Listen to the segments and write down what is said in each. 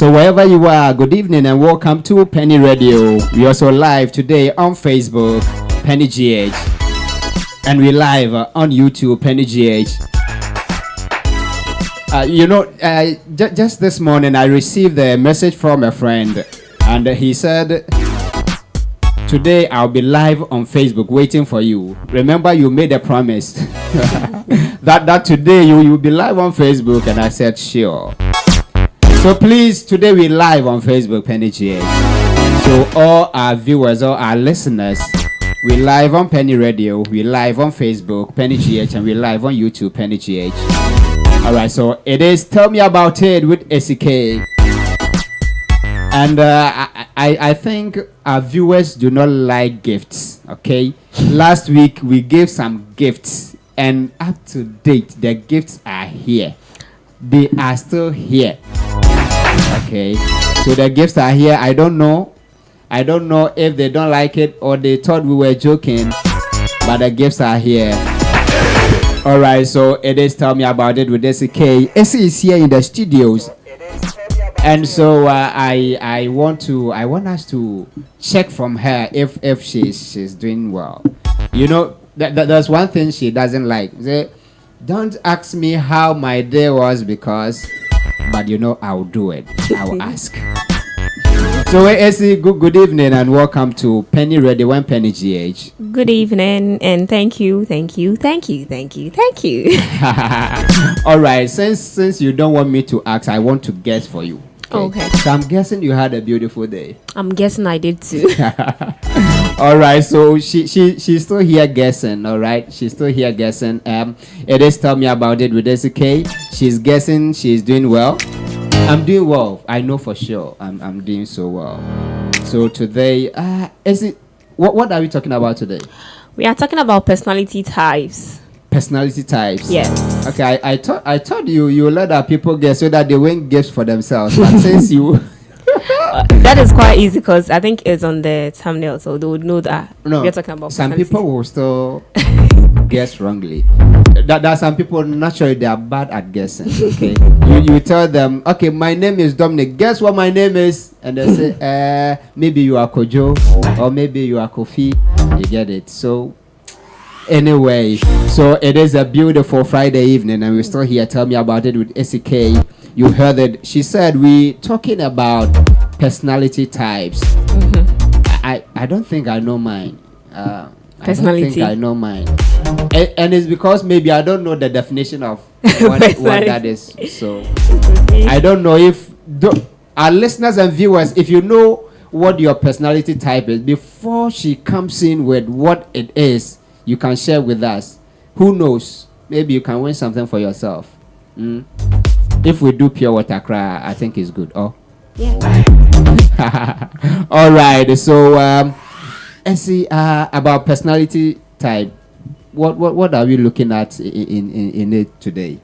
So wherever you are, good evening and welcome to Peny Radio. We also live today on Facebook, Peny GH, and we live on YouTube, Peny GH. Just this morning I received a message from a friend, and he said, "Today I'll be live on Facebook waiting for you. Remember, you made a promise that today you will be live on Facebook." And I said, "Sure." So please, today we live on Facebook, Peny GH. So all our viewers, all our listeners, we live on Peny Radio, we live on Facebook, Peny GH, and we live on YouTube, Peny GH. All right, so it is Tell Me About It with Esi K. And I think our viewers do not like gifts, okay? Last week we gave some gifts, and up to date, the gifts are here. They are still here. Okay, so the gifts are here. I don't know if they don't like it or they thought we were joking, but the gifts are here. All right, so it is Tell Me About It with Esi K. Esi is here in the studios, and so I want us to check from her if she's doing well. You know, there's one thing she doesn't like. Say, "Don't ask me how my day was because." But you know, I'll do it. I'll ask. So, Esi, good evening and welcome to Peny Radio and Peny GH. Good evening and thank you. All right, since you don't want me to ask, I want to guess for you. Okay. So I'm guessing you had a beautiful day. I'm guessing I did too. All right, so she's still here guessing. All right, she's still here guessing. It is Tell Me About It with Esi K. She's guessing she's doing well. I'm doing well. I know for sure. I'm doing so well. So today, what are we talking about today? We are talking about personality types. Personality types. Yes. Okay, I thought you let our people guess so that they win gifts for themselves. But since you that is quite easy because I think it's on the thumbnail, so they would know that we're talking about some people will still guess wrongly. There are some people naturally they are bad at guessing. Okay, you tell them, okay, my name is Dominic. Guess what my name is? And they say, maybe you are Kojo or maybe you are Kofi. You get it? So anyway, so it is a beautiful Friday evening, and we're still here. Tell Me About It with Esi K. You heard it. She said we talking about personality types. Mm-hmm. I don't think I know mine. Personality. I don't think I know mine. And it's because maybe I don't know the definition of what that is. So I don't know if our listeners and viewers, if you know what your personality type is, before she comes in with what it is, you can share with us. Who knows? Maybe you can win something for yourself. If we do pure water cry, I think it's good. Oh, yeah. All right. So, Esi, about personality type, what are we looking at in it today?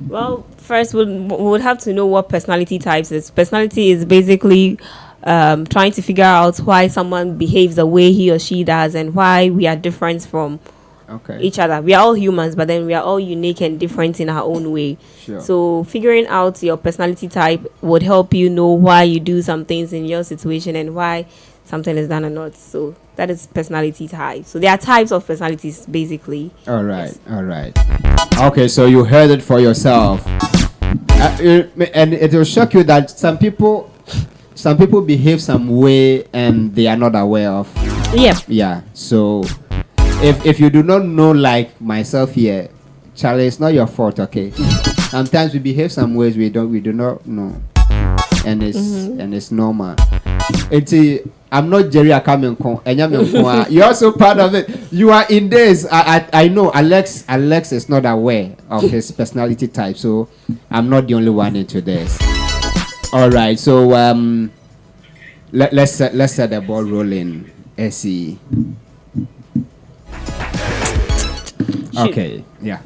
Well, first we would have to know what personality types is. Personality is basically trying to figure out why someone behaves the way he or she does and why we are different from each other. We are all humans, but then we are all unique and different in our own way. Sure. So figuring out your personality type would help you know why you do some things in your situation and why something is done or not. So that is personality type. So there are types of personalities basically. All right. Yes. All right. Okay, so you heard it for yourself. And it will shock you that some people behave some way and they are not aware of. Yep. Yeah. So if you do not know, like myself here, Charlie, it's not your fault, okay? Sometimes we behave some ways we do not know. And it's normal. I'm not Jerry Akamen. You're also part of it. You are in this. I know Alex is not aware of his personality type, so I'm not the only one into this. All right, so let's set the ball rolling. Esi. Okay. Yeah.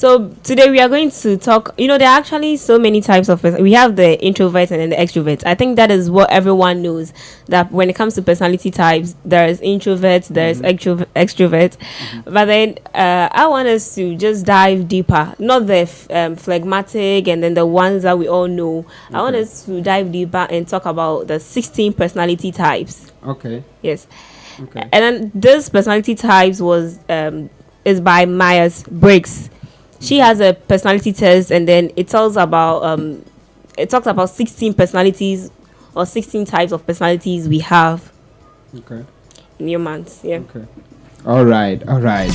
So today we are going to talk. There are actually so many types of person. We have the introverts and then the extroverts. I think that is what everyone knows. That when it comes to personality types, there is introverts, there is extroverts. But then I want us to just dive deeper. Not the phlegmatic and then the ones that we all know. I want us to dive deeper and talk about the 16 personality types. Okay. Yes. Okay. And then this personality types is by Myers-Briggs. She has a personality test, and then it talks about 16 personalities or 16 types of personalities we have. Okay. In humans, yeah. Okay. All right.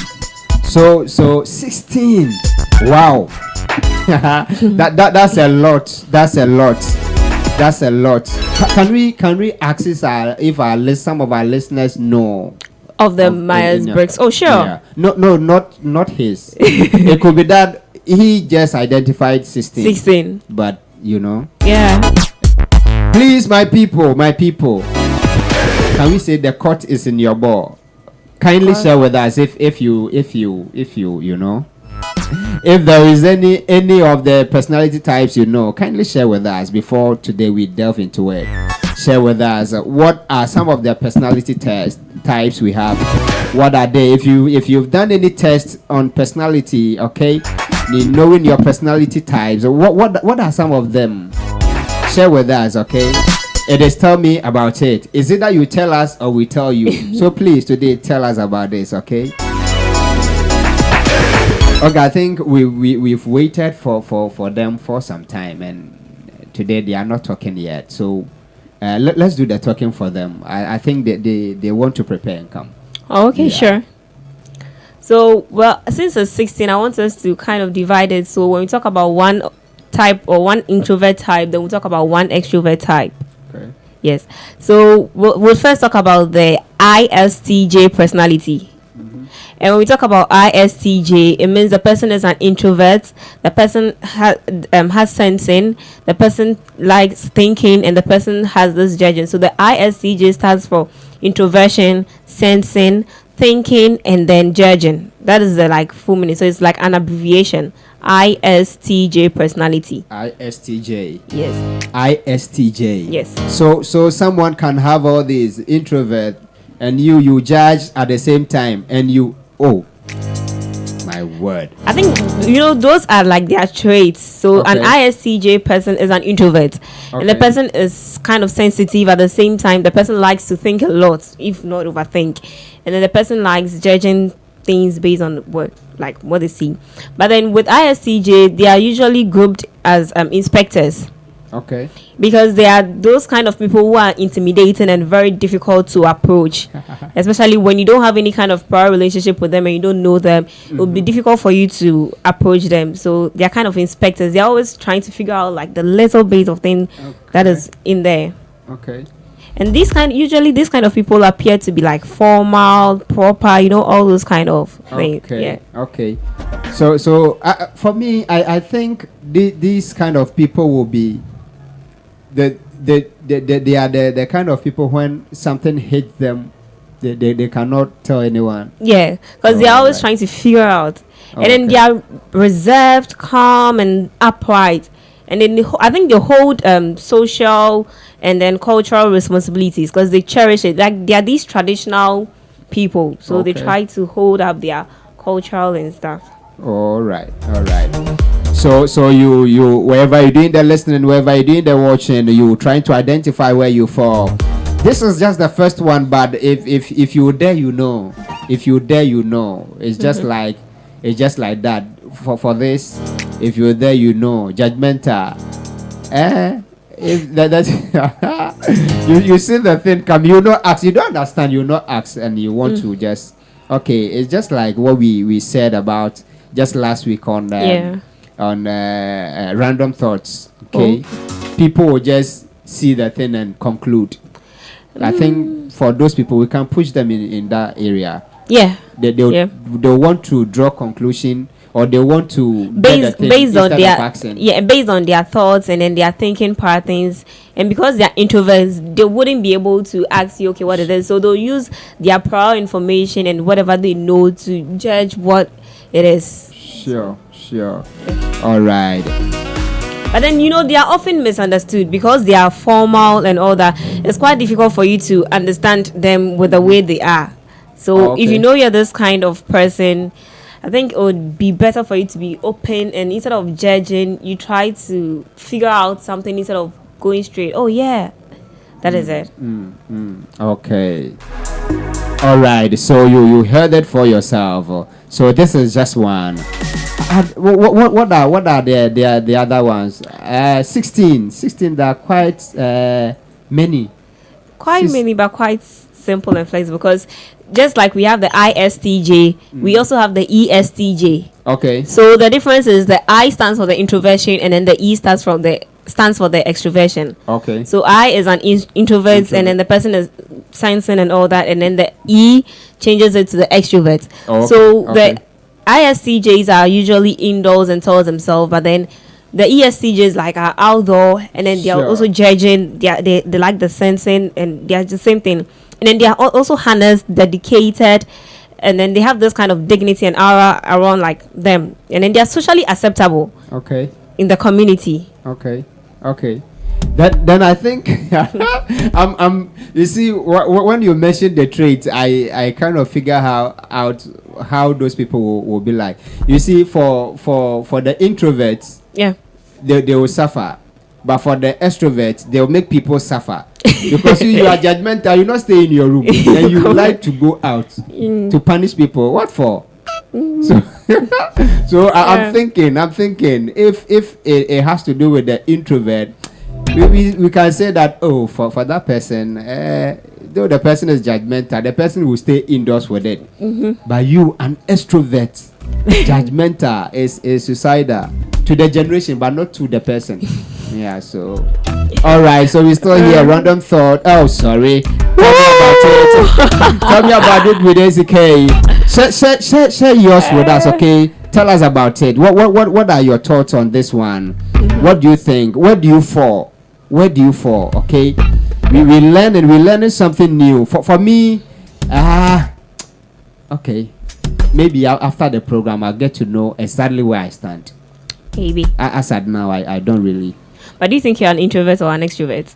So 16. Wow. That's a lot. That's a lot. Can we access if some of our listeners know of the Myers-Briggs? Oh, sure. Yeah. No, not his. It could be that he just identified 16. But Yeah. Please, my people, can we say the court is in your ball? Kindly share with us if you if there is any of the personality types kindly share with us before today we delve into it. Share with us what are some of the personality types we have. What are they? If you've done any tests on personality, okay, knowing your personality types, what are some of them? Share with us, okay. It is tell me about it. Is it that you tell us or we tell you? So please today tell us about this, okay? Okay, I think we've waited for them for some time, and today they are not talking yet. So let's do the talking for them. I think they want to prepare and come. Oh, okay, sure. So, well, since it's 16, I want us to kind of divide it. So when we talk about one type or one introvert type, then we'll talk about one extrovert type. Okay. Yes. So we'll first talk about the ISTJ personality. And when we talk about ISTJ, it means the person is an introvert, the person has sensing, the person likes thinking, and the person has this judging. So the ISTJ stands for introversion, sensing, thinking, and then judging. That is the full meaning. So it's like an abbreviation. ISTJ personality. ISTJ. Yes. ISTJ. Yes. So someone can have all these introvert and you judge at the same time, and oh my word. I think those are their traits. So an ISTJ person is an introvert, and the person is kind of sensitive at the same time. The person likes to think a lot, if not overthink, and then the person likes judging things based on what they see. But then with ISTJ, they are usually grouped as inspectors. Okay. Because they are those kind of people who are intimidating and very difficult to approach, especially when you don't have any kind of prior relationship with them and you don't know them. It would be difficult for you to approach them. So they are kind of inspectors. They're always trying to figure out the little bit of thing that is in there. Okay. And these kind of people appear to be formal, proper, all those kind of things. Okay. Yeah. Okay. So for me, I think these kind of people will be they are the kind of people when something hits them, they cannot tell anyone. Yeah, because they are always trying to figure out. And then they are reserved, calm, and upright. And then I think they hold social and then cultural responsibilities because they cherish it. They are these traditional people, so they try to hold up their cultural and stuff. All right. So you wherever you're doing the listening, wherever you're doing the watching, you trying to identify where you fall. This is just the first one, but if you dare, if you dare, it's just like that. For this, if you're there, judgmental. If that's you see the thing come, you ask, you don't understand, ask, and you want to just it's just like what we said about just last week on random thoughts. People will just see the thing and conclude. I think for those people, we can push them in that area. They want to draw conclusion, or they want to based on their thoughts and then their thinking patterns. And because they're introverts, they wouldn't be able to ask you what it is, so they'll use their prior information and whatever they know to judge what it is. Sure. Sure. All right. But then, they are often misunderstood because they are formal and all that. It's quite difficult for you to understand them with the way they are. So if you know you're this kind of person, I think it would be better for you to be open, and instead of judging, you try to figure out something instead of going straight. Oh yeah, that is it. Okay. All right. So you heard it for yourself. So this is just one. What are the other ones? 16. There are quite many. Quite many, but quite simple and flexible. Because just like we have the ISTJ, we also have the ESTJ. Okay. So the difference is the I stands for the introversion, and then the E stands for the extroversion. Okay. So I is an introvert, and then the person is sensing and all that, and then the E changes it to the extrovert. So the ISTJs are usually indoors and towards themselves, but then the ESTJs are outdoor, and then they are also judging. They like the sensing, and they are the same thing. And then they are also honest, dedicated, and then they have this kind of dignity and aura around them, and then they are socially acceptable. Okay. In the community. Okay. Then I think you see when you mentioned the traits, I kind of figure out how those people will be like. You see, for the introverts, they will suffer, but for the extroverts, they will make people suffer because you are judgmental. You not stay in your room, and you like to go out to punish people. What for? So I'm thinking if it has to do with the introvert, we can say that for that person, though the person is judgmental, the person will stay indoors with it. But you, an extrovert, judgmental is suicidal to the generation, but not to the person. Yeah. So all right. So we still here. Random thought. Oh, sorry. Tell me about it with Esi K. Share yours with us, okay? Tell us about it. What are your thoughts on this one? What do you think? Where do you fall? Okay, we're learning something new. For me, okay, maybe after the program I'll get to know exactly where I stand. Maybe. As at now, I don't really. But do you think you're an introvert or an extrovert?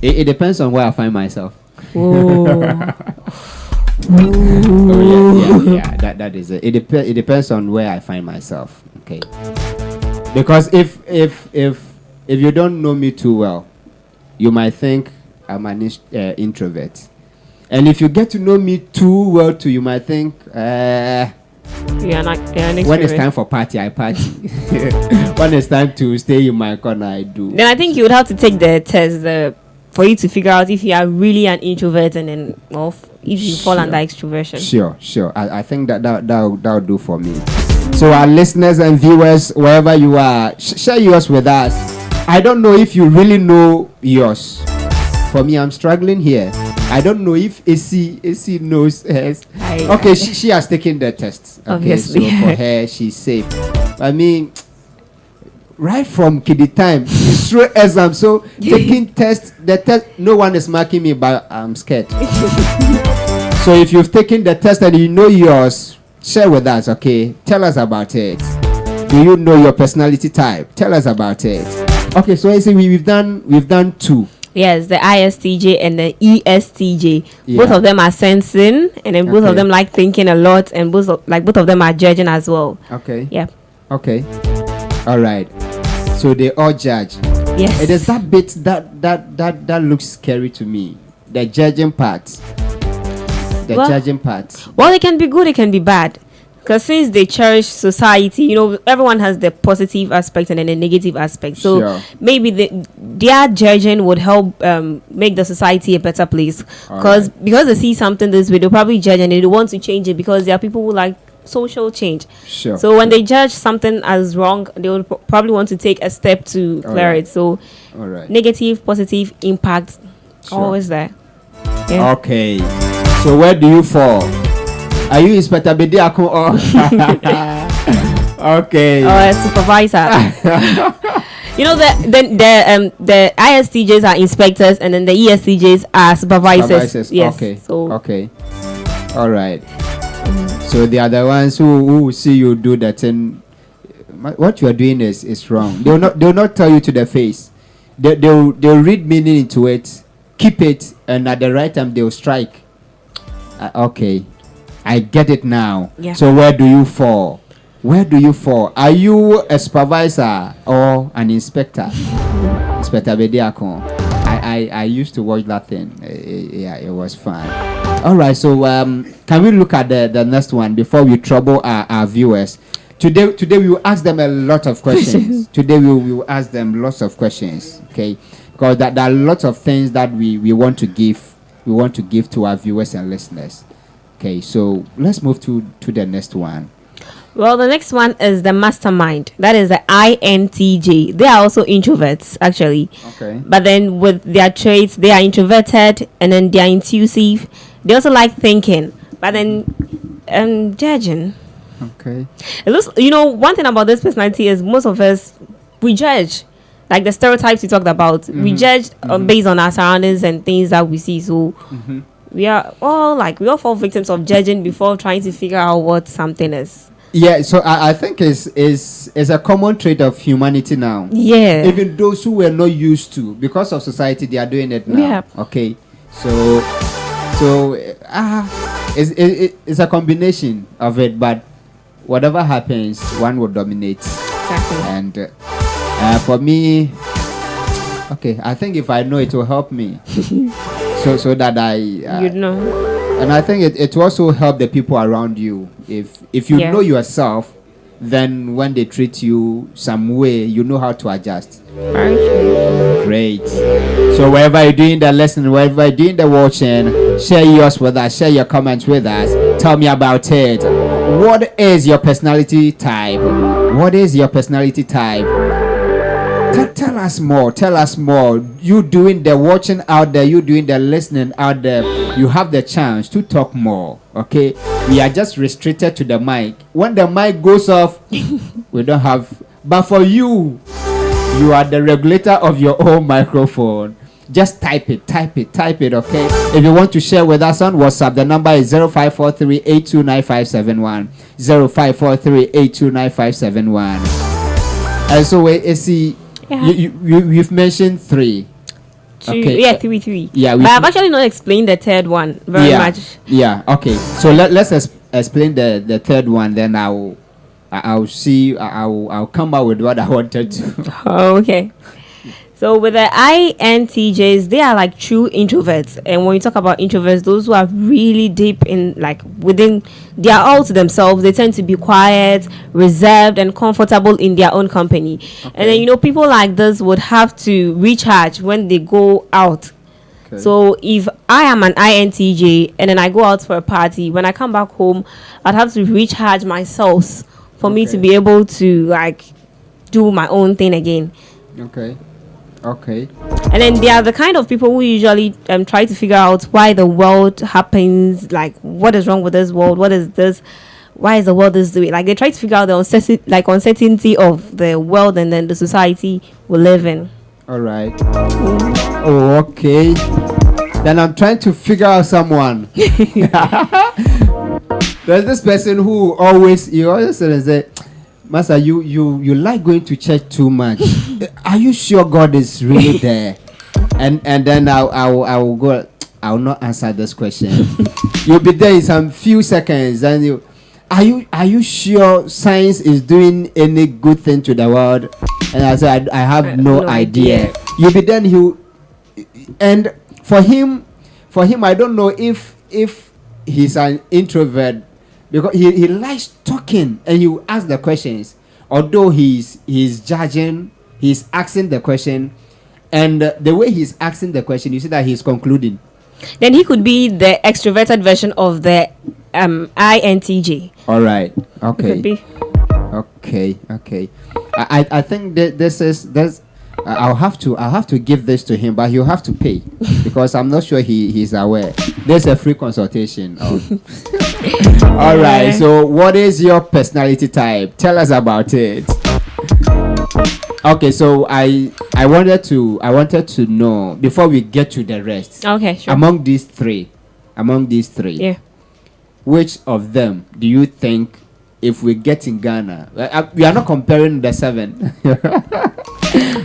It depends on where I find myself. Yeah. That is it. It depends on where I find myself. Okay. Because if you don't know me too well, you might think I'm an introvert, and if you get to know me too well too, you might think you're an extrovert. When it's time for party, I party. When it's time to stay in my corner, I do. Then I think you would have to take the test for you to figure out if you are really an introvert, and then if you fall under extroversion. Sure. I think that'll do for me. So our listeners and viewers, wherever you are, share yours with us. I don't know if you really know yours. For me, I'm struggling here. I don't know if Esi knows hers. Okay, she has taken the test. Okay, obviously. So for her, she's safe. I mean, right from kiddie time, straight exam. So taking the test, no one is marking me, but I'm scared. So if you've taken the test and you know yours, share with us, okay? Tell us about it. Do you know your personality type? Tell us about it. Okay, so I say we've done two. Yes, the ISTJ and the ESTJ. Yeah. Both of them are sensing, and then both of them like thinking a lot, and both of them are judging as well. Okay. Yeah. Okay. All right. So they all judge. Yes. It is that bit that looks scary to me. The judging part. Judging part. Well, it can be good, it can be bad. Because since they cherish society, everyone has the positive aspect and then the negative aspect. So maybe their judging would help make the society a better place. Because they see something this way, they'll probably judge and they want to change it, because there are people who like social change. Sure. So when they judge something as wrong, they will probably want to take a step to clear it. So negative, positive impact, always there. Yeah. Okay. So where do you fall? Are you Inspector Bediako or okay? Or a supervisor. The ISTJs are inspectors, and then the ESTJs are supervisors. Yes. Okay. Okay. All right. So they are the ones who see you do that thing what you are doing is wrong. They'll not tell you to the face. They'll read meaning into it, keep it, and at the right time they'll strike. Okay, I get it now. Yeah. So where do you fall? Are you a supervisor or an inspector? Inspector Bediakon. I used to watch that thing. Yeah, it was fun. All right, so can we look at the next one before we trouble our viewers? Today we will ask them a lot of questions. Today we will ask them lots of questions, okay? Because there are lots of things that we want to give. We want to give to our viewers and listeners. Okay, so let's move to the next one. Well, the next one is the mastermind. That is the INTJ. They are also introverts, actually. Okay. But then with their traits, they are introverted, and then they are intuitive. They also like thinking, but then judging. Okay. It looks, one thing about this personality is most of us, we judge. Like the stereotypes we talked about, we judge based on our surroundings and things that we see. So we all fall victims of judging before trying to figure out what something is. Yeah, so I think it's a common trait of humanity now. Yeah. Even those who were not used to, because of society, they are doing it now. Yeah. Okay. So it's a combination of it, but whatever happens, one will dominate. Exactly. And for me, okay, I think if I know, it will help me. so that you know. And I think it will also help the people around you. If you know yourself, then when they treat you some way, you know how to adjust. Great. So wherever you're doing the lesson, wherever you're doing the watching, share yours with us, share your comments with us. Tell me about it. What is your personality type? Tell us more. You doing the watching out there, you doing the listening out there, you have the chance to talk more. Okay, we are just restricted to the mic. When the mic goes off, we don't have. But for you are the regulator of your own microphone. Just type it, okay? If you want to share with us on WhatsApp, the number is 0543-829571. 0543-829571. And so, Esi, you've mentioned 3. Okay. Yeah, 3. Yeah, but I've actually not explained the third one very much. Yeah, okay. So let's explain the third one, then I'll come out with what I wanted to. Oh, okay. So with the INTJs, they are like true introverts. And when you talk about introverts, those who are really deep in, like, within, they are all to themselves. They tend to be quiet, reserved, and comfortable in their own company. Okay. And then, people like this would have to recharge when they go out. Okay. So if I am an INTJ and then I go out for a party, when I come back home, I'd have to recharge my cells for me to be able to, like, do my own thing again. Okay. And then they are the kind of people who usually try to figure out why the world happens, like what is wrong with this world, what is this, why is the world this way. Like they try to figure out the uncertainty of the world and then the society we live in. All right. Oh, okay. Then I'm trying to figure out someone. There's this person who always say, Master, you like going to church too much. Are you sure God is really there? And then I will go. I will not answer this question. You'll be there in some few seconds, and are you sure science is doing any good thing to the world? And I said I have no idea. You'll be there. And for him, I don't know if he's an introvert. Because he likes talking and he will ask the questions. Although he's judging, he's asking the question. And the way he's asking the question, you see that he's concluding. Then he could be the extroverted version of the INTJ. All right. Okay. Could be. Okay. I think that I'll have to give this to him, but he'll have to pay because I'm not sure he's aware. There's a free consultation. All right. So, what is your personality type? Tell us about it. Okay. So, I wanted to know before we get to the rest. Okay. Sure. Among these three, Yeah. which of them do you think if we get in Ghana, we are not comparing the 7.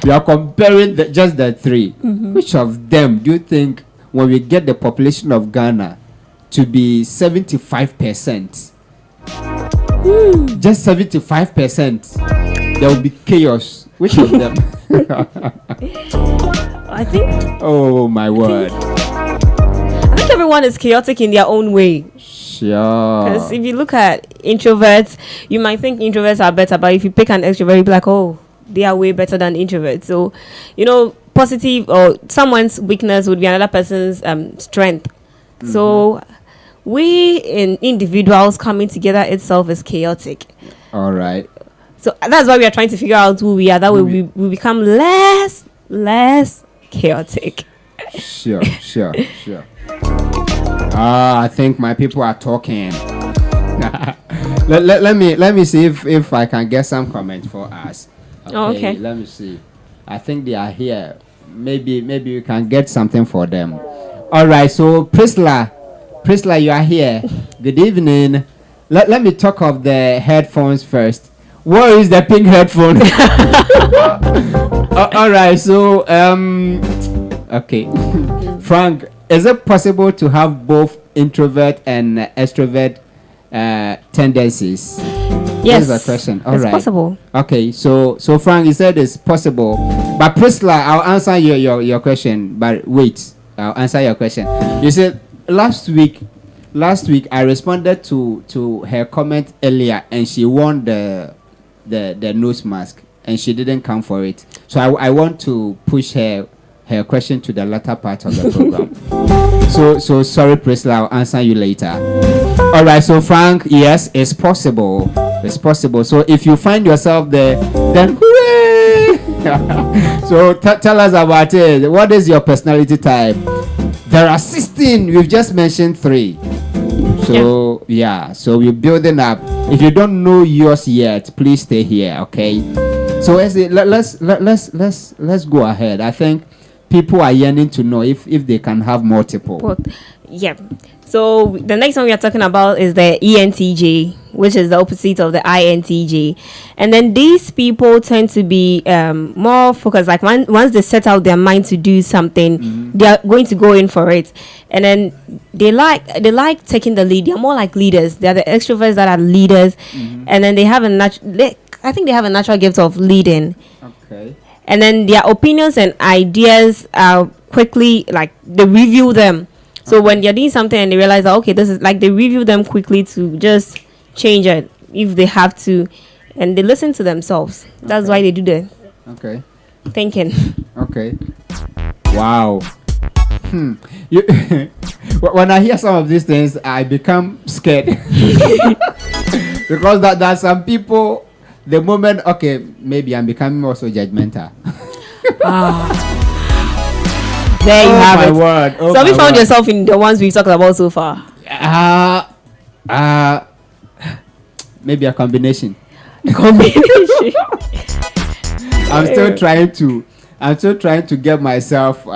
We are comparing just the 3. Which of them do you think, when we get the population of Ghana to be 75%, just 75%, there will be chaos? Which of them? I think. Oh my word! I think everyone is chaotic in their own way. Sure. Because if you look at introverts, you might think introverts are better, but if you pick an extrovert, you'll be like, oh, they are way better than introverts. So, positive or someone's weakness would be another person's strength. So, we in individuals coming together itself is chaotic. All right. So that's why we are trying to figure out who we are. That way we become less chaotic. Sure. I think my people are talking. let me see if I can get some comments for us. Okay. Let me see. I think they are here. Maybe we can get something for them. All right. So Priscilla, you are here. Good evening. Let me talk of the headphones first. Where is the pink headphone? All right. So okay. Frank, is it possible to have both introvert and extrovert tendencies? Yes. That's a question. All it's right. possible. Okay. So Frank, you said it's possible. But Priscilla, I'll answer your question. But wait, I'll answer your question. You said last week I responded to her comment earlier, and she won the nose mask, and she didn't come for it. So I want to push her question to the latter part of the program. So sorry, Priscilla, I'll answer you later. All right. So Frank, yes, it's possible. It's possible. So if you find yourself there, then hooray! So tell us about it. What is your personality type? There are 16. We've just mentioned 3. So yeah, so we're building up. If you don't know yours yet, please stay here, okay? So let's go ahead. I think people are yearning to know if they can have multiple. Yeah. So the next one we are talking about is the ENTJ, which is the opposite of the INTJ. And then these people tend to be more focused. Like once they set out their mind to do something, they are going to go in for it. And then they like taking the lead. They are more like leaders. They are the extroverts that are leaders. And then they have I think they have a natural gift of leading. Okay. And then their opinions and ideas are quickly, like, they review them. So when you're doing something and they realize that, okay, this is, like, they review them quickly to just change it if they have to. And they listen to themselves. That's why they do the thinking. Okay. Wow. When I hear some of these things, I become scared. Because there are some people, the moment, okay, maybe I'm becoming also judgmental. There you have it. Word. So have you found yourself in the ones we've talked about so far? Maybe a combination. I'm still trying to get myself.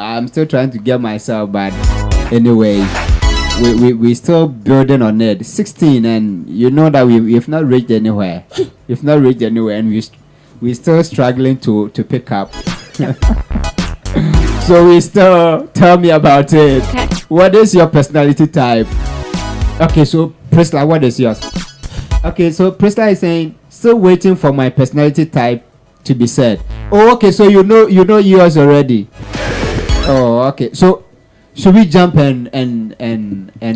But anyway, we still building on it. 16, and you know that we've not reached anywhere. And we still struggling to pick up. So we still tell me about it. Okay. What is your personality type? Okay, so Priscilla, what is yours? Okay, so Priscilla is saying, still waiting for my personality type to be said. Oh, okay, so you know yours already. Oh, okay. So should we jump and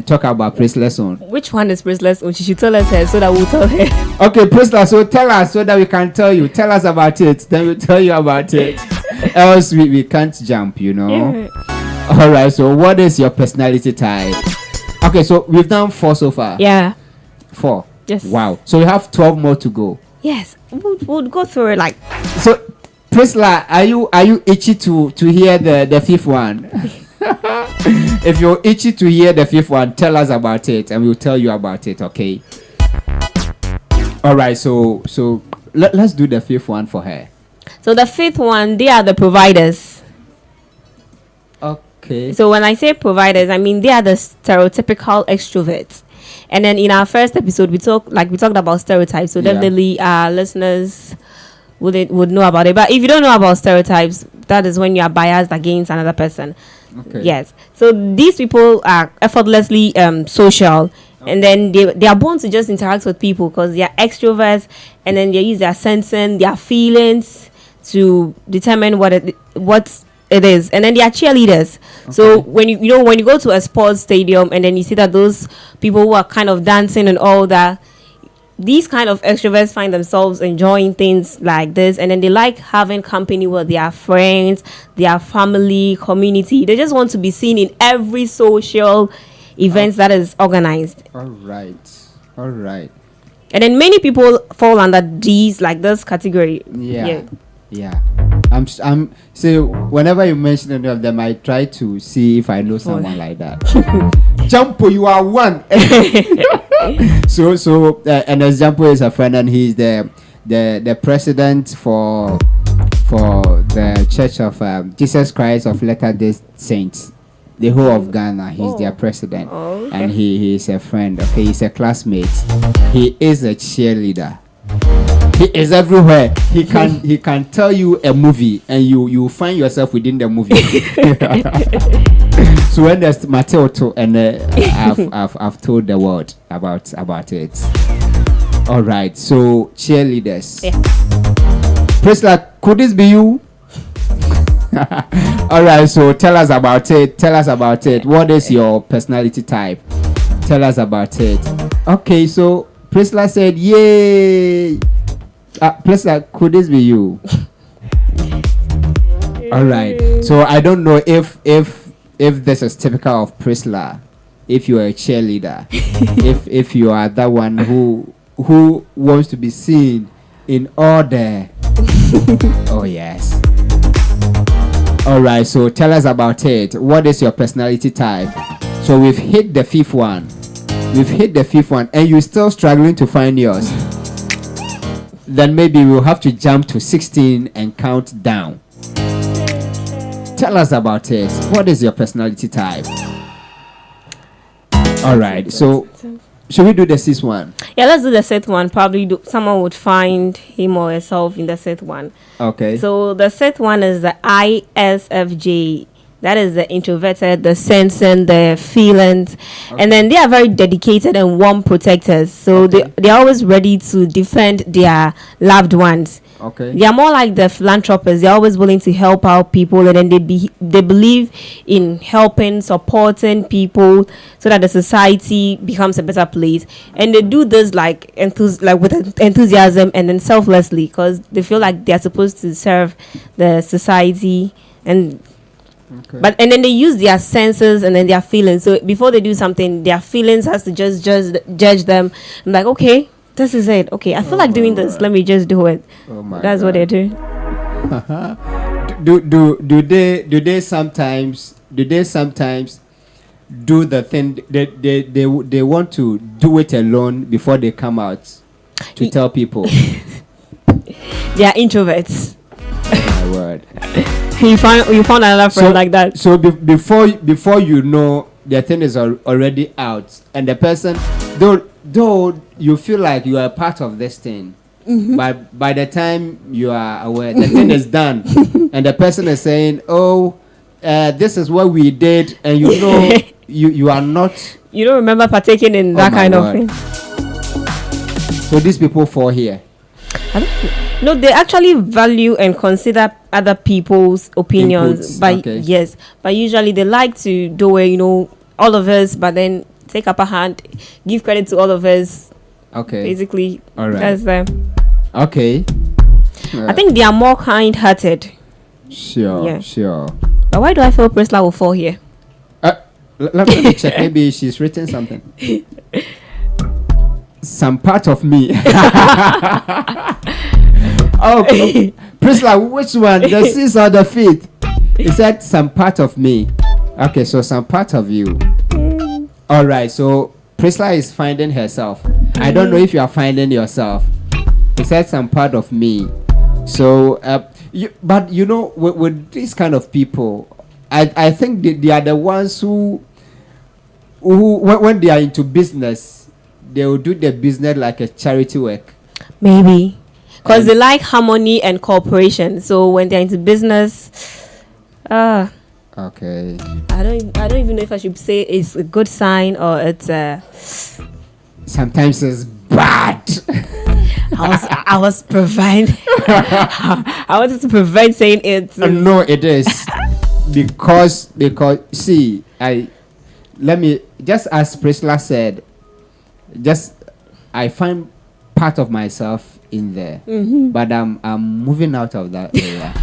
talk about Priscilla's own? Which one is Priscilla's own? She should tell us her so that we'll tell her. Okay, Priscilla, so tell us so that we can tell you. Tell us about it, then we'll tell you about it. Else we can't jump, you know. Yeah. All right, so what is your personality type? Okay, so we've done 4 so far. Yeah. 4. Yes. Wow. So we have 12 more to go. Yes. We'll go through it like. So Priscilla, are you itchy to hear the 5th one? If you're itchy to hear the 5th one, tell us about it and we'll tell you about it, okay? All right, so let's do the 5th one for her. So the 5th one, they are the providers. Okay. So when I say providers, I mean they are the stereotypical extroverts. And then in our first episode, we talked about stereotypes. So Yeah. definitely our listeners would know about it. But if you don't know about stereotypes, that is when you are biased against another person. Okay. Yes. So these people are effortlessly social. And then they are born to just interact with people because they are extroverts, and then they use their sensing, their feelings to determine what it is. And then they are cheerleaders. Okay. So when you go to a sports stadium and then you see that those people who are kind of dancing and all that, these kind of extroverts find themselves enjoying things like this, and then they like having company with their friends, their family, community. They just want to be seen in every social events that is organized. All right. And then many people fall under this category. Yeah. I'm so whenever you mention any of them, I try to see if I know someone like that. Jumpo, you are one. so and as Jumpo is a friend, and he's the president for the Church of Jesus Christ of Latter-day Saints, the whole of Ghana. He's their president. Okay. And he is a friend. Okay, he's a classmate. He is a cheerleader. He is everywhere. He can tell you a movie, and you find yourself within the movie. So when there's Mateo and I've told the world about it. All right. So cheerleaders. Yeah. Priscilla, could this be you? All right. So tell us about it. What is your personality type? Tell us about it. Okay. So Priscilla said, "Yay." Priscilla, could this be you? All right. So I don't know if this is typical of Priscilla. If you are a cheerleader, if you are that one who wants to be seen in order. Oh yes. All right. So tell us about it. What is your personality type? So we've hit the fifth one, and you're still struggling to find yours. Then maybe we'll have to jump to 16 and count down. Tell us about it. What is your personality type? All right. So, should we do the sixth one? Yeah, let's do the sixth one. Probably someone would find him or herself in the sixth one. Okay. So the sixth one is the ISFJ. That is the introverted, the sensing, the feelings. Okay. And then they are very dedicated and warm protectors. So they're always ready to defend their loved ones. Okay. They are more like the philanthropists. They're always willing to help out people, and then they believe in helping, supporting people so that the society becomes a better place. And they do this with enthusiasm and then selflessly, because they feel like they are supposed to serve the society. And and then they use their senses and then their feelings. So before they do something, their feelings has to just judge them. I'm like, okay, this is it. Okay, I feel like doing this. Let me just do it. That's what they do. do they sometimes do the thing they want to do it alone before they come out to tell people? They are introverts. Oh my word. You found another friend like that. So before you know, the thing is already out, and the person, though you feel like you are a part of this thing, but by the time you are aware, the thing is done, and the person is saying, "Oh, this is what we did," and you know you are not. You don't remember partaking in that kind of thing. So these people fall here. No, they actually value and consider other people's opinions. Inputs, but usually they like to do it, all of us, but then take up a hand, give credit to all of us. Okay. Basically, all right. That's them. Okay. I think they are more kind-hearted. Sure. But why do I feel Priscilla will fall here? Let me check. Maybe she's written something. Some part of me. Oh, Priscilla, which one? The 6th or the 5th? He said some part of me. Okay, so some part of you. All right, so Priscilla is finding herself. I don't know if you are finding yourself. He said some part of me. So, but with these kind of people, I think they are the ones who when they are into business, they will do their business like a charity work. Maybe. Because they like harmony and cooperation. So when they're into business, okay. I don't even know if I should say it's a good sign or it's sometimes it's bad. I was preventing. I wanted to prevent saying it. No, it is because see, let me just, as Priscilla said, I find part of myself in there, but I'm moving out of that area.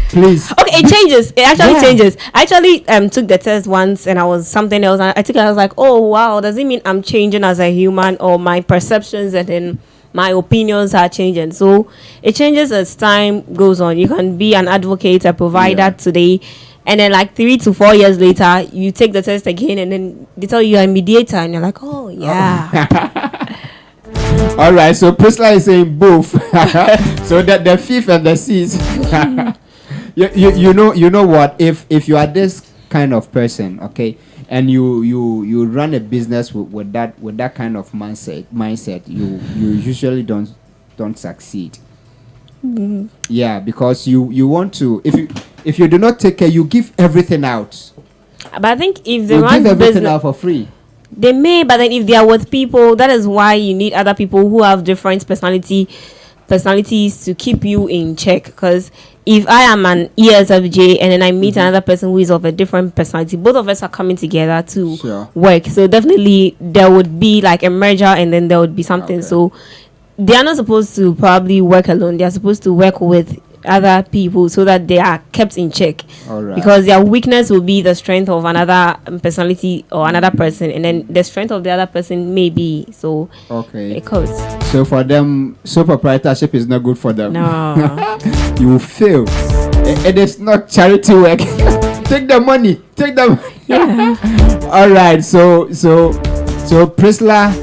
Please. Okay, it changes. It actually changes. I actually took the test once and I was something else. And I took it. I was like, oh wow, does it mean I'm changing as a human, or my perceptions and then my opinions are changing? So it changes as time goes on. You can be an advocate, a provider today, and then like 3 to 4 years later, you take the test again, and then they tell you you're a mediator, and you're like, oh yeah. All right. So Priscilla is saying both. So that the fifth and the sixth. You know what? If you are this kind of person, okay, and you run a business with that kind of mindset, you usually don't succeed. Yeah, because you want to, if you do not take care, you give everything out. But I think if they you run give everything business out for free, they may. But then if they are with people, that is why you need other people who have different personalities to keep you in check. Because if I am an ESFJ and then I meet another person who is of a different personality, both of us are coming together to work. So definitely there would be like a merger, and then there would be something. Okay. So they are not supposed to probably work alone. They are supposed to work with other people so that they are kept in check. All right. Because their weakness will be the strength of another personality or another person, and then the strength of the other person may be. So it codes. So for them, sole proprietorship is not good for them. No. You will fail. It is not charity work. Take the money. Yeah. All right. So Priscilla,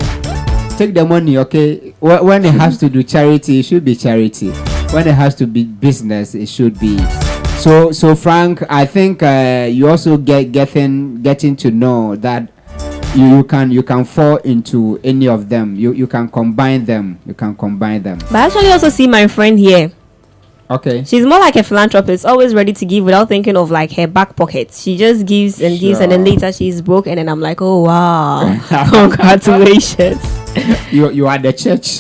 take the money, okay? When it has to do charity, it should be charity. When it has to be business, it should be. So Frank, I think you also getting to know that you can fall into any of them. You can combine them. But I actually also see my friend here. Okay. She's more like a philanthropist, always ready to give without thinking of like her back pocket. She just gives and gives, and then later she's broke, and then I'm like, oh wow, congratulations. You are the church.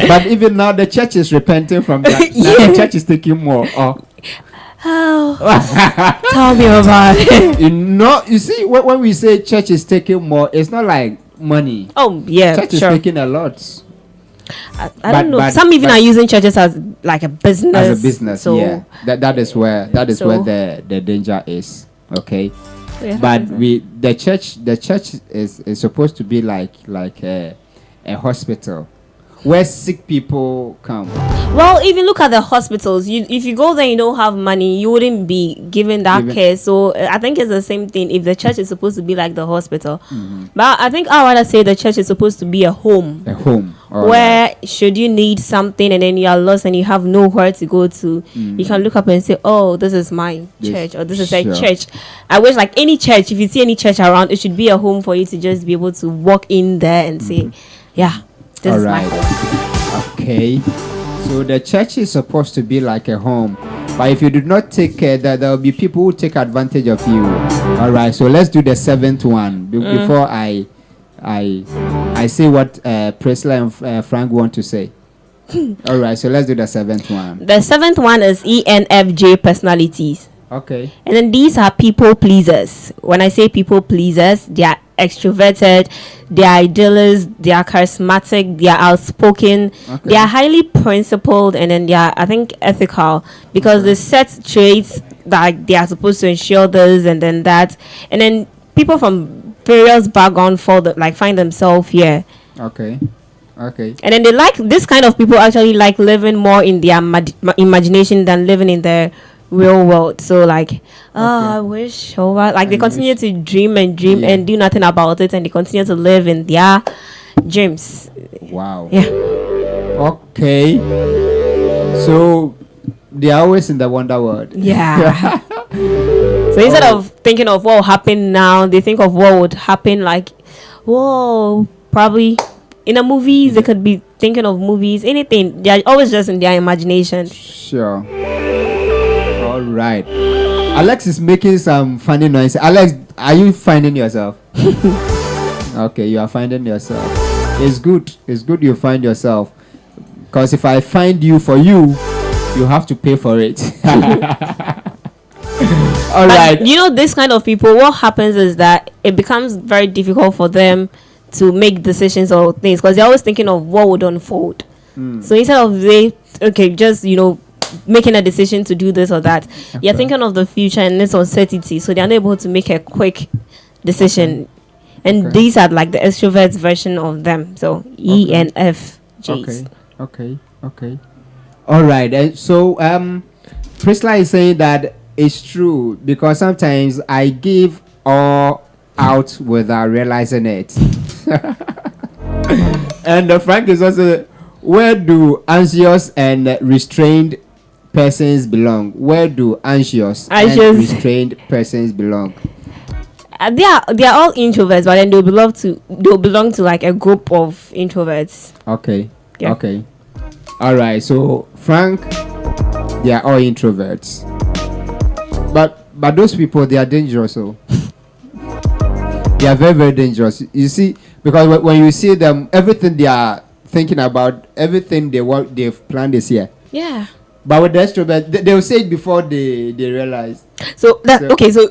But even now the church is repenting from that. Now the church is taking more. Tell me about it. You see, when we say church is taking more, it's not like money. Oh yeah, church is taking a lot. I don't know. Some even are using churches as like a business. As a business, so yeah. That is where the danger is. Okay. But the church is supposed to be like a hospital where sick people come. Well, if you look at the hospitals, if you go there, you don't have money, you wouldn't be given that care. So I think it's the same thing. If the church is supposed to be like the hospital, but I think I rather say the church is supposed to be a home. A home. Where should you need something and then you are lost and you have nowhere to go to, you can look up and say, oh, this is my church, or this is a church. I wish like any church, if you see any church around, it should be a home for you to just be able to walk in there and say, yeah, this is my home. Okay. So the church is supposed to be like a home. But if you do not take care, there will be people who take advantage of you. All right. So let's do the seventh one before I say what Priscilla and Frank want to say. All right, so let's do the seventh one. The seventh one is ENFJ personalities. Okay. And then these are people pleasers. When I say people pleasers, they are extroverted, they are idealists, they are charismatic, they are outspoken, they are highly principled, and then they are, I think, ethical, because they set traits that they are supposed to ensure this and then that. And then people from various background find themselves here. Okay. And then they like this kind of people actually like living more in their imagination than living in the real world. So I wish they continue to dream and do nothing about it, and they continue to live in their dreams. Wow. Yeah. Okay. So they are always in the wonder world. Yeah. So instead of thinking of what will happen now, they think of what would happen like, whoa, probably in the movies. They could be thinking of movies, anything. They are always just in their imagination. Sure. All right. Alex is making some funny noise. Alex, are you finding yourself? Okay, you are finding yourself. It's good. It's good you find yourself. Because if I find you for you, you have to pay for it. All right. You know, this kind of people, what happens is that it becomes very difficult for them to make decisions or things because they're always thinking of what would unfold. So instead of making a decision to do this or that, you're thinking of the future and this uncertainty, so they're not able to make a quick decision. And these are like the extroverts version of them. So ENFJs. Okay. All right. And so Priscilla is saying that it's true because sometimes I give all out without realizing it. And Frank is also, where do anxious and restrained persons belong? Where do anxious and restrained persons belong? They are all introverts, but then they'll belong to like a group of introverts. Okay. Yeah. Okay. All right. So Frank, they are all introverts. But those people, they are dangerous. So they are very, very dangerous. You see, because when you see them, everything they are thinking about, everything they've planned is here. Yeah. But with the extrovert, they will say it before they realize. So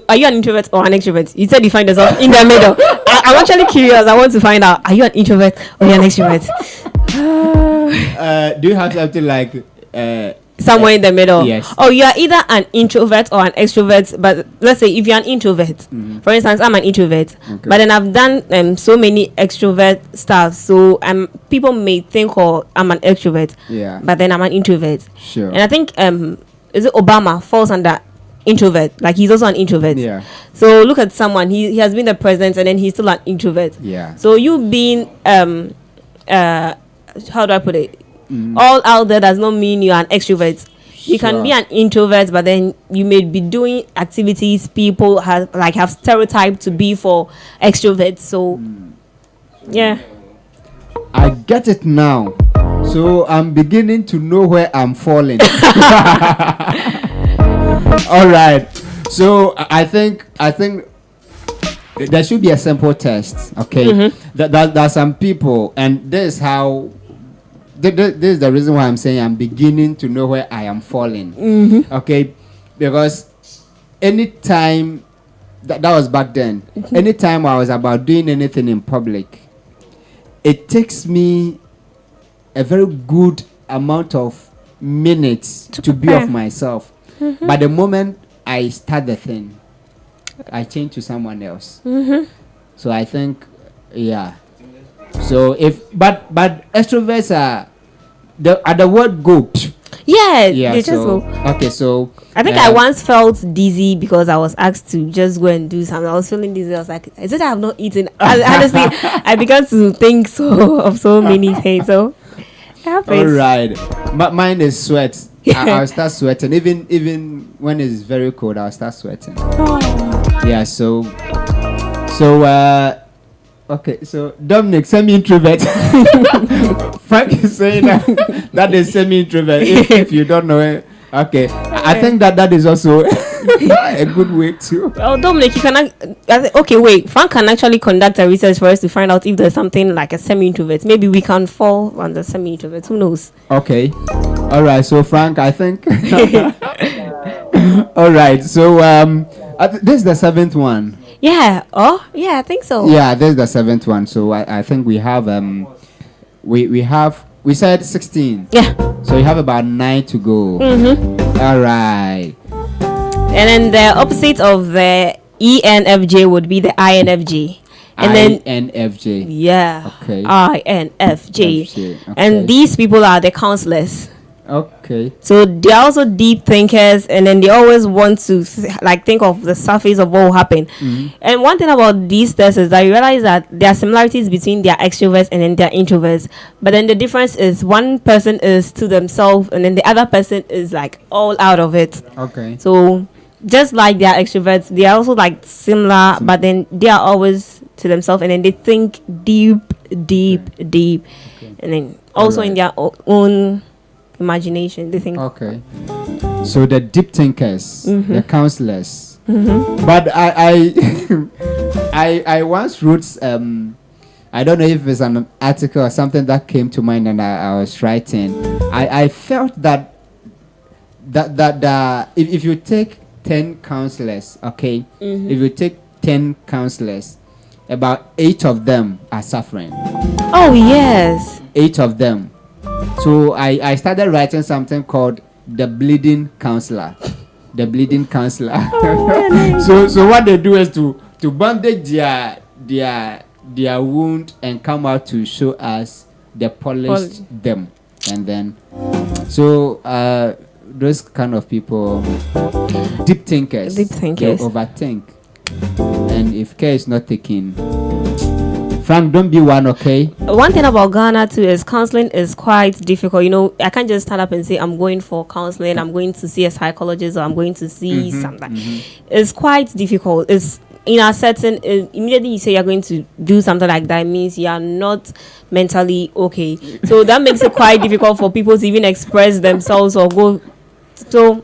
are you an introvert or an extrovert? You said you find yourself in the middle. I'm actually curious. I want to find out. Are you an introvert or you're an extrovert? Do you have something like somewhere in the middle? Yes. Oh, you are either an introvert or an extrovert. But let's say if you're an introvert, for instance, I'm an introvert, but then I've done so many extrovert stuff. So people may think, I'm an extrovert. Yeah. But then I'm an introvert. Sure. And I think is it Obama falls under introvert? Like he's also an introvert. Yeah. So look at someone. He has been the president and then he's still an introvert. Yeah. So you being how do I put it? All out there does not mean you're an extrovert. You can be an introvert, but then you may be doing activities people have stereotyped to be for extroverts. So yeah, I get it now. So I'm beginning to know where I'm falling. All right. So I think there should be a simple test. Okay. There are some people, and this is how. This is the reason why I'm saying I'm beginning to know where I am falling. Okay, because anytime that was back then, anytime I was about doing anything in public, it takes me a very good amount of minutes to be of myself. But the moment I start the thing, I change to someone else. So I think, yeah. So but extroverts are the word go. Yeah, they just go. Okay, so I think I once felt dizzy because I was asked to just go and do something. I was feeling dizzy. I was like, is it I have not eaten? Honestly, I began to think of so many things. So it happens. All right, but mine is sweat. I'll start sweating even when it's very cold. I'll start sweating. Yeah. So okay, so Dominic, semi-introvert. Frank is saying that is semi-introvert. If you don't know it, okay. I think that is also a good way to. Oh, Dominic, you can. Okay, wait. Frank can actually conduct a research for us to find out if there's something like a semi-introvert. Maybe we can fall on the semi-introvert. Who knows? Okay. All right. So Frank, I think. All right. So this is the seventh one. Yeah. Oh, yeah. I think so. Yeah, this is the seventh one. So I think we have we said 16. Yeah. So you have about 9 to go. All right. And then the opposite of the ENFJ would be the INFJ. And INFJ. Yeah. Okay. INFJ. Okay. And these people are the counselors. Okay. So they're also deep thinkers, and then they always want to like think of the surface of what will happen. And one thing about these tests is that you realize that there are similarities between their extroverts and then their introverts, but then the difference is one person is to themselves and then the other person is like all out of it. Okay. So just like their extroverts, they are also like similar, but then they are always to themselves and then they think deep, okay. And then also in their own imagination they think. Okay. So the deep thinkers, the counselors. But I once wrote I don't know if it's an article or something that came to mind and I was writing. I felt that if you take 10 counselors, okay, if you take 10 counselors, about 8 of them are suffering. Oh yes. 8 of them. So I started writing something called the bleeding counselor. The bleeding counselor. So what they do is to bandage their wound and come out to show us the polished them. And then so those kind of people, deep thinkers, they overthink. And if care is not taken, Frank, don't be one, okay? One thing about Ghana too is counseling is quite difficult. You know, I can't just stand up and say I'm going for counseling, I'm going to see a psychologist, or I'm going to see something. It's quite difficult. It's in a certain immediately you say you're going to do something like that, it means you are not mentally okay. So that makes it quite difficult for people to even express themselves or go. So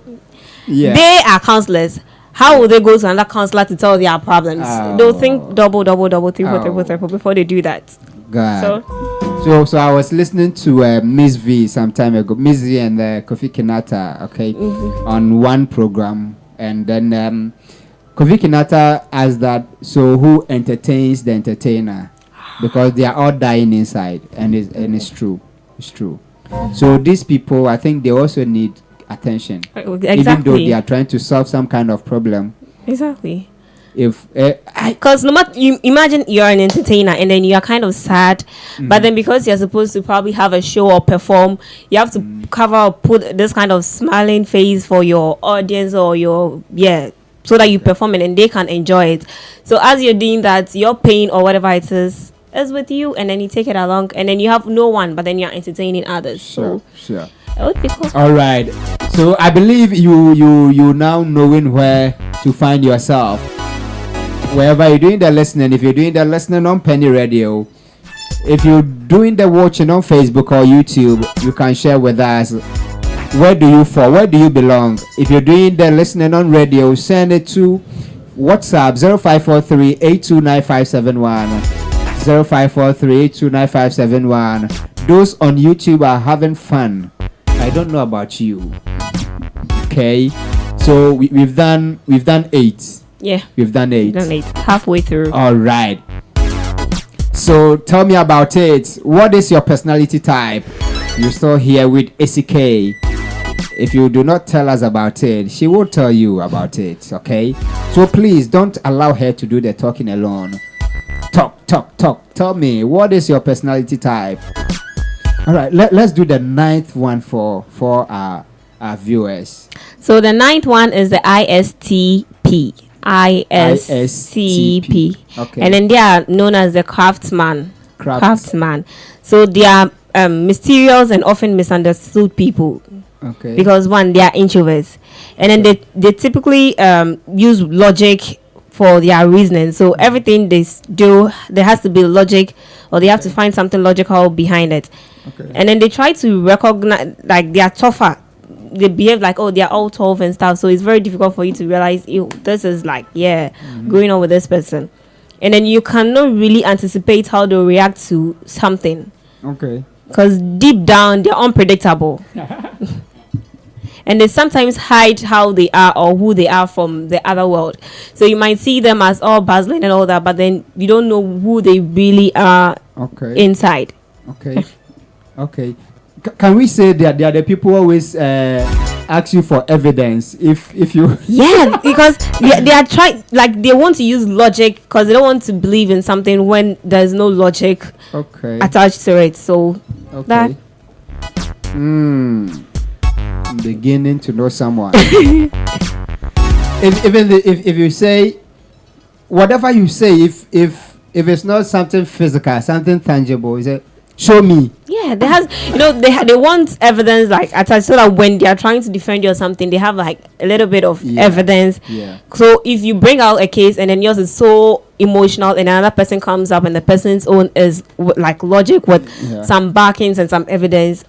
they are counselors. How will they go to another counselor to tell their problems? They'll think double, triple before they do that. God. So I was listening to Miss V some time ago, Miss V and Kofi Kinata, okay, on one program, and then Kofi Kinata asked that, so who entertains the entertainer? Because they are all dying inside, and it's true. It's true. So these people, I think they also need attention, even though they are trying to solve some kind of problem. Exactly. If because no matter, you imagine you're an entertainer and then you are kind of sad, but then because you're supposed to probably have a show or perform, you have to cover or put this kind of smiling face for your audience or your so that you perform it and they can enjoy it. So as you're doing that, your pain or whatever it is with you, and then you take it along, and then you have no one, but then you're entertaining others. Sure. It would be cool. All right. So I believe you now knowing where to find yourself. Wherever you're doing the listening, if you're doing the listening on Peny Radio, if you're doing the watching on Facebook or YouTube, you can share with us. Where do you fall? Where do you belong? If you're doing the listening on radio, send it to WhatsApp 0543-829571. 0543-829571. Those on YouTube are having fun. I don't know about you. Okay, so we've done 8. Yeah, we've done 8. Halfway through. All right. So tell me about it. What is your personality type? You're still here with Esi K. If you do not tell us about it, she will tell you about it. Okay. So please don't allow her to do the talking alone. Talk. Tell me, what is your personality type? All right, let's do the 9th one for our viewers. So the 9th one is the ISTP. ISTP. Okay. And then they are known as the craftsman. So they are mysterious and often misunderstood people. Okay. Because one, they are introverts, and then they typically use logic for their reasoning. So everything they do, there has to be logic, or they have to find something logical behind it. Okay. And then they try to recognize, like, they are tougher. They behave like, they are all tough and stuff. So it's very difficult for you to realize, this is like, going on with this person. And then you cannot really anticipate how they'll react to something. Okay. Because deep down, they're unpredictable. And they sometimes hide how they are or who they are from the other world. So you might see them as all bustling and all that, but then you don't know who they really are inside. Okay. Can we say that they are the people who always ask you for evidence if you... Yeah, because they are trying, like, they want to use logic because they don't want to believe in something when there's no logic attached to it. So that... I'm beginning to know someone. if you say whatever you say, if it's not something physical, something tangible, you say, show me. Yeah, they want evidence like attached, so that when they are trying to defend you or something, they have like a little bit of evidence. Yeah. So if you bring out a case and then yours is so emotional, and another person comes up and the person's own is like logic with some backings and some evidence,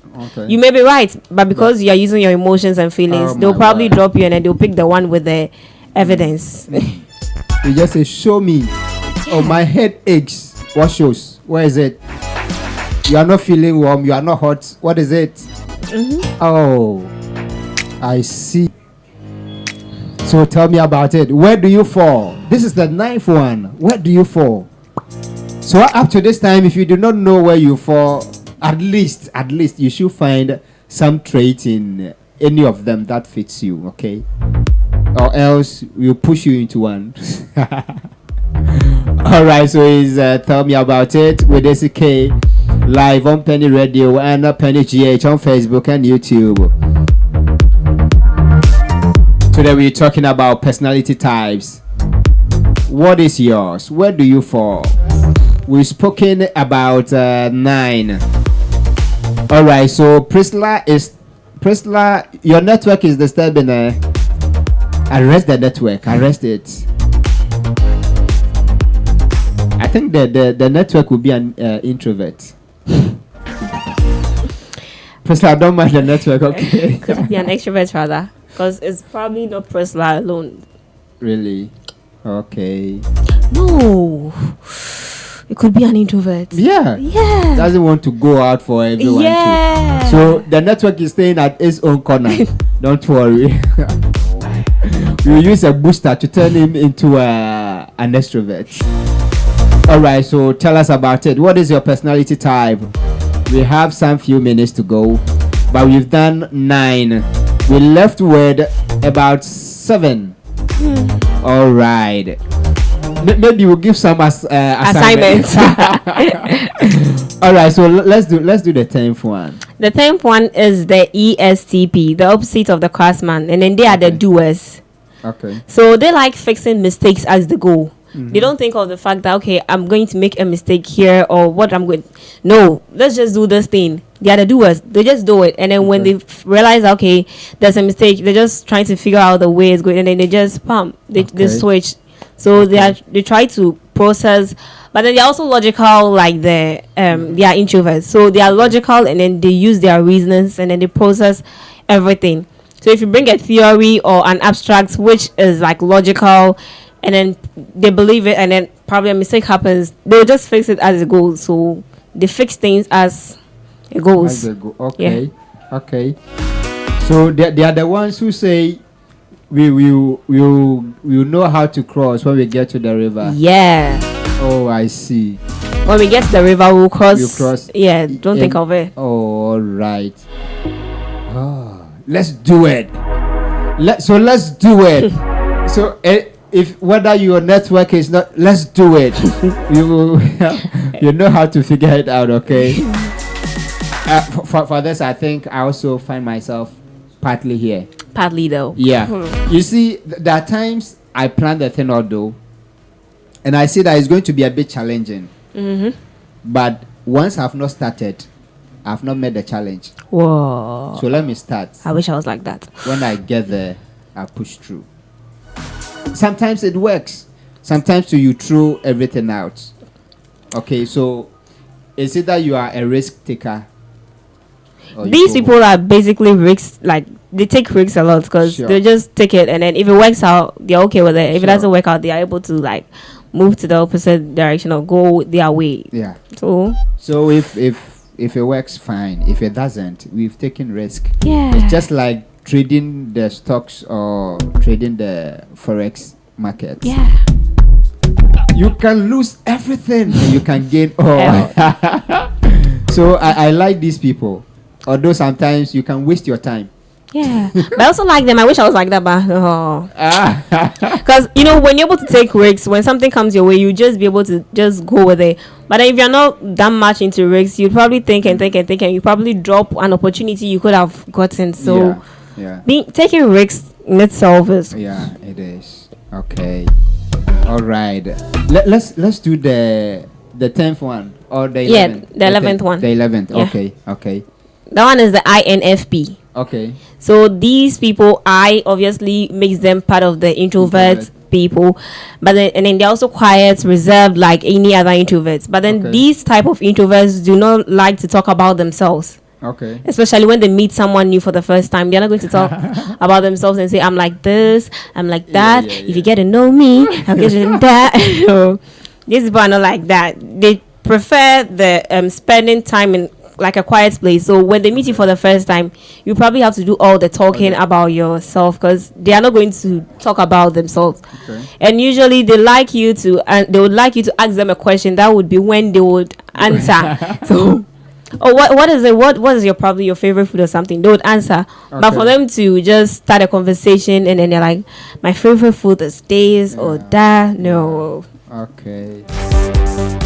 you may be right, but because you are using your emotions and feelings, they'll probably drop you and then they'll pick the one with the evidence. You just say, show me. Oh, my head aches. What shows? Where is it? You are not feeling warm. You are not hot. What is it? Oh, I see. So tell me about it. Where do you fall? This is the 9th one. Where do you fall? So up to this time, if you do not know where you fall, at least you should find some trait in any of them that fits you, okay? Or else we'll push you into one. All right, so it's Tell Me About It with Esi K, live on Peny Radio and Peny GH on Facebook and YouTube. Today we're talking about personality types. What is yours? Where do you fall? We've spoken about 9. All right, so Priscilla, your network is disturbing. Arrest the network. Arrest it. I think the network will be an introvert. Priscilla, don't mind the network, okay? Could be an extrovert rather, because it's probably not Priscilla alone. Really? Okay. No, it could be an introvert. Yeah. Doesn't want to go out for everyone too. So the network is staying at its own corner. Don't worry. We use a booster to turn him into an extrovert. All right, so tell us about it. What is your personality type? We have some few minutes to go, but we've done 9. We left with about 7. All right. Maybe we'll give some assignments. All right, so let's do the 10th one. The 10th one is the ESTP, the opposite of the craftsman, and then they are the doers. Okay. So they like fixing mistakes as the goal. They don't think of the fact that, okay, I'm going to make a mistake here, or what I'm going. No, let's just do this thing. They are the doers. They just do it, and then when they realize, okay, there's a mistake, they're just trying to figure out the way it's going, and then they just they switch. So they try to process, but then they're also logical, like they are introverts. So they are logical, and then they use their reasons, and then they process everything. So if you bring a theory or an abstract which is like logical, and then they believe it, and then probably a mistake happens, they'll just fix it as it goes. So they fix things as it goes. Okay. Yeah. Okay. So they are the ones who say we know how to cross when we get to the river. Yeah. Oh, I see. When we get to the river, we'll cross. You cross. Yeah. Don't think of it. Oh, all right. Let's do it. Let's do it. So if whether your network is not, let's do it. You know how to figure it out, okay? For this, I think I also find myself partly here. Partly though. Yeah. You see, there are times I plan the thing out though, and I see that it's going to be a bit challenging. But once I've not started, I've not met the challenge. Whoa. So let me start. I wish I was like that. When I get there, I push through. Sometimes it works. Sometimes you throw everything out. Okay, so is it that you are a risk taker? These people are basically risks, like they take risks a lot because they just take it, and then if it works out, they're okay with it. If it doesn't work out, they are able to like move to the opposite direction or go their way. Yeah. So if it works, fine. If it doesn't, we've taken risk. Yeah. It's just like trading the stocks or trading the forex market. Yeah. You can lose everything and you can gain all. So I like these people. Although sometimes you can waste your time. Yeah. But I also like them. I wish I was like that, but because when you're able to take risks, when something comes your way, you just be able to just go with it. But then if you're not that much into risks, you probably think and you probably drop an opportunity you could have gotten. So Yeah. Taking risks in itself is. Yeah, it is. Okay. All right. Let's do the 10th one or the 11th. Yeah, the 11th one. The 11th. Yeah. Okay. That one is the INFP. Okay. So these people, I obviously makes them part of the introvert people, but then they're also quiet, reserved like any other introverts. But then these type of introverts do not like to talk about themselves. Okay. Especially when they meet someone new for the first time, they're not going to talk about themselves and say, "I'm like this, I'm like that." If you get to know me, I'm getting that. So these people are not like that. They prefer the spending time in like a quiet place. So when they meet you for the first time, you probably have to do all the talking about yourself because they are not going to talk about themselves. Okay. And usually they like you to, and they would like you to ask them a question. That would be when they would answer. So, what is it? What is probably your favorite food or something? They would answer. But for them to just start a conversation and then they're like, my favorite food is this or that. No. Okay.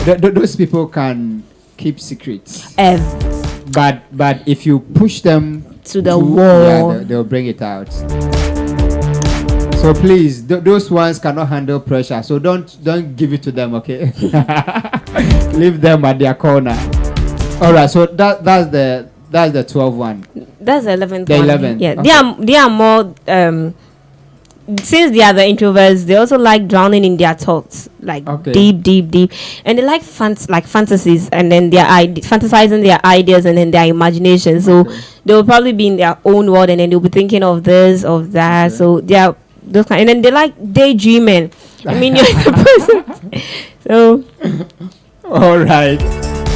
Those people can keep secrets. But if you push them to the wall, they'll bring it out. So please, those ones cannot handle pressure. So don't give it to them, okay? Leave them at their corner. All right. So that's the 12th one. That's the 11th. The one. 11th. Yeah. Okay. They are more since they are the introverts, they also like drowning in their thoughts, like deep, and they like fantasies, and then they're fantasizing their ideas and then their imagination. So they will probably be in their own world, and then they'll be thinking of this, of that. So they are those kind, and then they like daydreaming. I mean, you're the person. So, all right.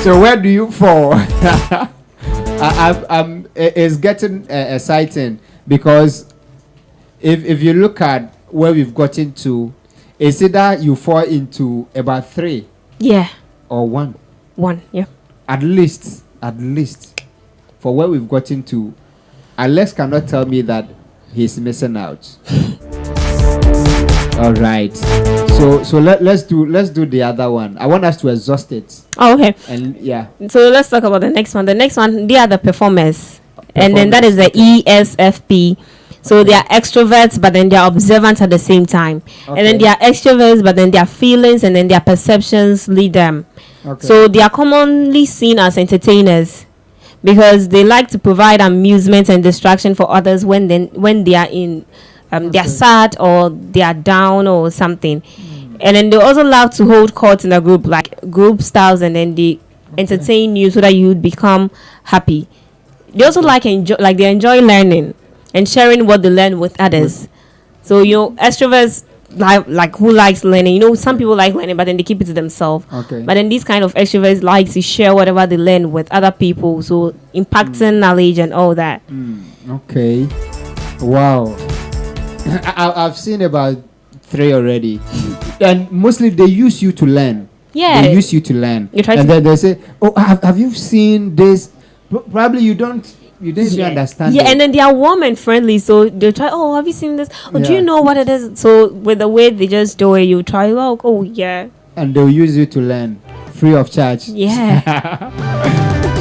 So where do you fall? It's getting exciting because. If you look at where we've gotten to, it's either you fall into about 3, or 1. 1, yeah. At least, for where we've gotten to, Alex cannot tell me that he's missing out. All right. So let's do the other one. I want us to exhaust it. Oh, okay. And yeah. So let's talk about the next one. The next one, they are the performers. And then that is the ESFP. So they are extroverts, but then they are observant at the same time. And then they are extroverts, but then their feelings and then their perceptions lead them. So they are commonly seen as entertainers because they like to provide amusement and distraction for others when they are in they are sad or they are down or something. And then they also love to hold court in a group, like group styles, and then they entertain you so that you would become happy. They also they enjoy learning and sharing what they learn with others. So extroverts like who likes learning. Some people like learning, but then they keep it to themselves. But then these kind of extroverts like to share whatever they learn with other people. So impacting knowledge and all that. Okay. Wow. I've seen about 3 already, and mostly they use you to learn. Yeah. They use you to learn, and then they say, "Oh, have you seen this?" Probably you didn't even understand. Yeah, and then they are warm and friendly, so they'll try. Oh, have you seen this? Oh, do you know what it is? So with the way they just do it, you try. Oh yeah. And they'll use you to learn, free of charge. Yeah.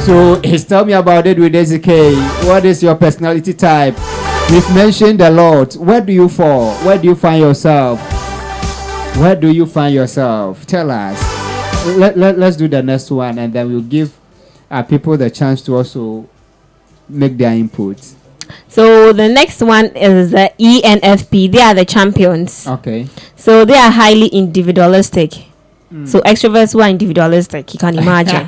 So tell me about it with Esi K. What is your personality type? We've mentioned a lot. Where do you fall? Where do you find yourself? Where do you find yourself? Tell us. Let's do the next one, and then we'll give people the chance to also make their inputs. So the next one is the ENFP. They are the champions. Okay. So they are highly individualistic. So extroverts who are individualistic, you can imagine.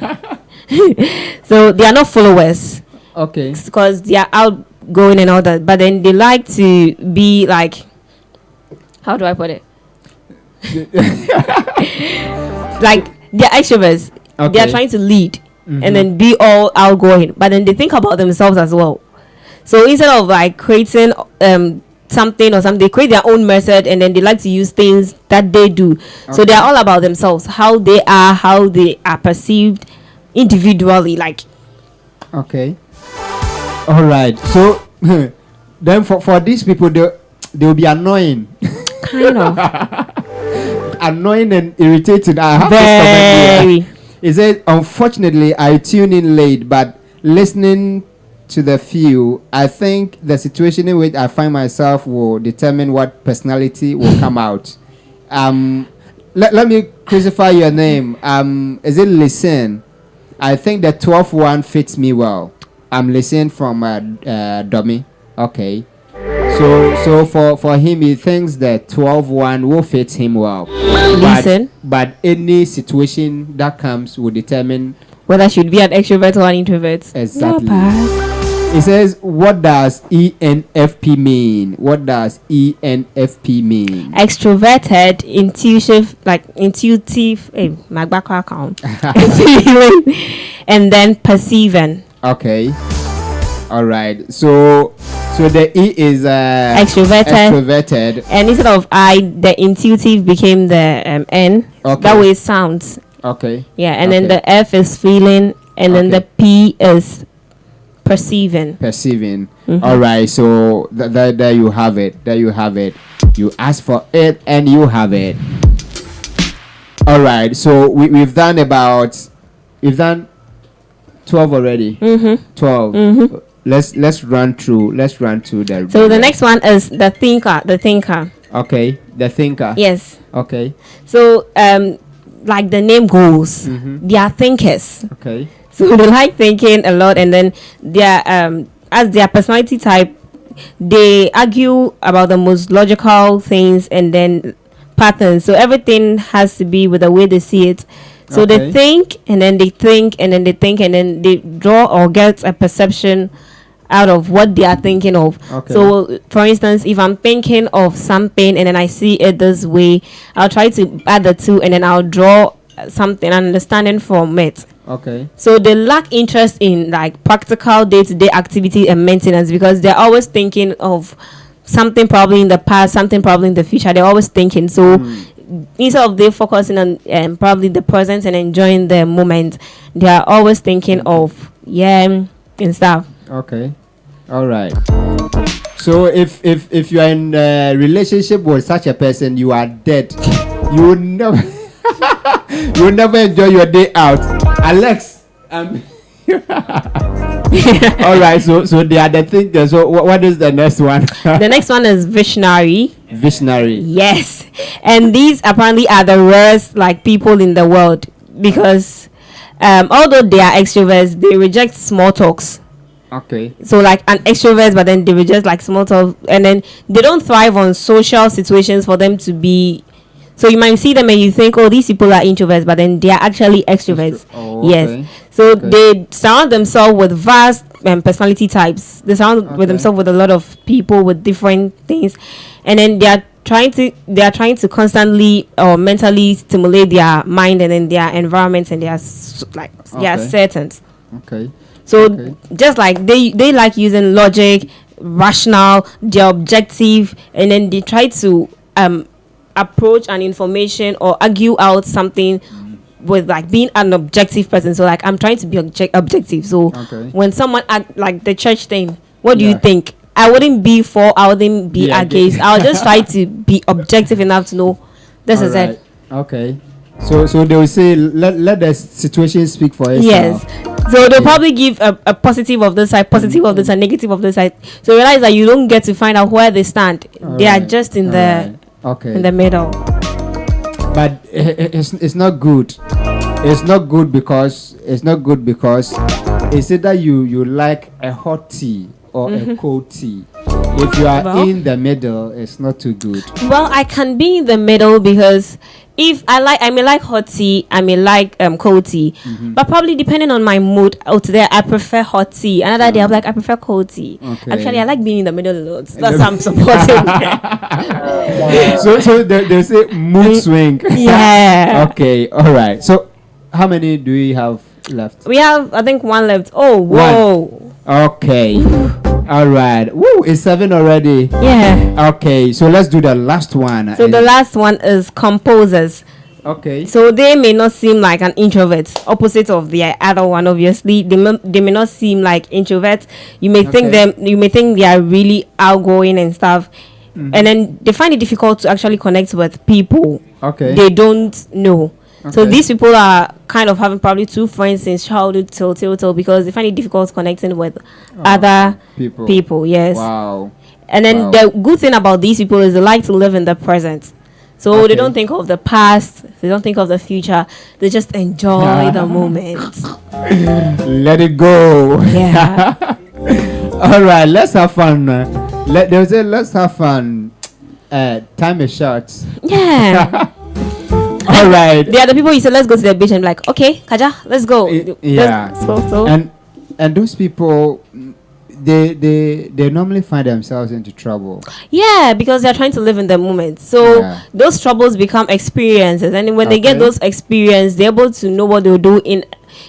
So they are not followers. Okay. Because they are outgoing and all that, but then they like to be like, how do I put it? Like they're extroverts. Okay. They are trying to lead. And then be all outgoing, but then they think about themselves as well. So instead of like creating something or something, they create their own method, and then they like to use things that they do. So they are all about themselves, how they are perceived individually, like. Okay. All right. So then for these people, they'll be annoying. Kind of. Annoying and irritating. I have Very. Is it unfortunately I tune in late, but listening to the few, I think the situation in which I find myself will determine what personality will come out. Let me crucify your name. Is it Listen? I think the 12th one fits me well. I'm Listen from Dummy. Okay. So for him, he thinks the 12th one will fit him well. Listen. But any situation that comes will determine whether I should be an extrovert or an introvert. Exactly. Not bad. It says, what does ENFP mean? What does ENFP mean? Extroverted, intuitive, my background account. Feeling, and then perceiving. Okay. All right. So the E is extroverted. And instead of I, the intuitive became the N. Okay. That way it sounds. Okay. Yeah, and then the F is feeling, and then the P is perceiving. Mm-hmm. All right. So there you have it. There you have it. You ask for it, and you have it. All right. So we've done 12 already. Mm-hmm. 12. Mm-hmm. Let's run through the. So the next one is the thinker. Okay, the thinker. Yes. Okay. So like the name goes, they are thinkers. Okay. So they like thinking a lot, and then their as their personality type, they argue about the most logical things and then patterns. So everything has to be with the way they see it. So they think, and then they think, and then they think, and then they draw or get a perception out of what they are thinking of. Okay. So, for instance, if I'm thinking of something and then I see it this way, I'll try to add the two, and then I'll draw something, understanding from it. Okay. So they lack interest in like practical day-to-day activity and maintenance, because they're always thinking of something probably in the past, something probably in the future. They're always thinking. So instead of they focusing on probably the present and enjoying the moment, they are always thinking of and stuff. Okay. All right. So if you are in a relationship with such a person, you are dead. You will never you will never enjoy your day out. Alex, all right. So they are the thinkers. So what is the next one? The next one is visionary. Visionary. Yes, and these apparently are the rarest like people in the world, because although they are extroverts, they reject small talks. Okay. So like an extrovert, but then they reject like small talk, and then they don't thrive on social situations for them to be. So you might see them and you think, oh, these people are introverts, but then they are actually extroverts. Yes. So they surround themselves with vast personality types. They surround with themselves with a lot of people with different things, and then they are trying to constantly or mentally stimulate their mind and then their environment and their settings. Okay. So just like they like using logic, rational, they're objective, and then they try to approach an information or argue out something with like being an objective person. So like I'm trying to be objective. So when someone like the church thing, what do you think? I wouldn't be for, I wouldn't be against. I'll just try to be objective enough to know this is it. Okay. So they will say let the situation speak for itself. Yes. So they'll probably give a positive of this side, positive of this side, negative of this side. So realize that you don't get to find out where they stand. They are just in in the middle. But it's not good. It's not good because it's either you like a hot tea or a cold tea. If you are in the middle, it's not too good. Well, I can be in the middle because if I may like hot tea, I may like cold tea, but probably depending on my mood out there, I prefer hot tea. Another day I'm like I prefer cold tea. Okay. Actually, I like being in the middle a lot. That's how I'm supporting. So they say mood swing. Yeah. Okay. All right. So how many do we have left? We have, I think, one left. Oh, whoa. One. Okay. All right. Woo, it's 7 already. Yeah. Okay, so let's do the last one. So the last one is composers. Okay. So they may not seem like an introvert, opposite of the other one. Obviously, they may not seem like introverts. You may think they are really outgoing and stuff, and then they find it difficult to actually connect with people. Okay. They don't know. So these people are kind of having probably two friends since childhood till because they find it difficult connecting with other people. Yes. Wow. And then the good thing about these people is they like to live in the present. So they don't think of the past. They don't think of the future. They just enjoy the moment. Let it go. Yeah. All right, let's have fun. Let's have fun. Time is short. Yeah. All right. The other people you say let's go to the beach and like, okay, Kaja, let's go. Yeah. So. And those people, they normally find themselves into trouble. Yeah, because they're trying to live in the moment. So those troubles become experiences, and when they get those experiences, they're able to know what they'll do in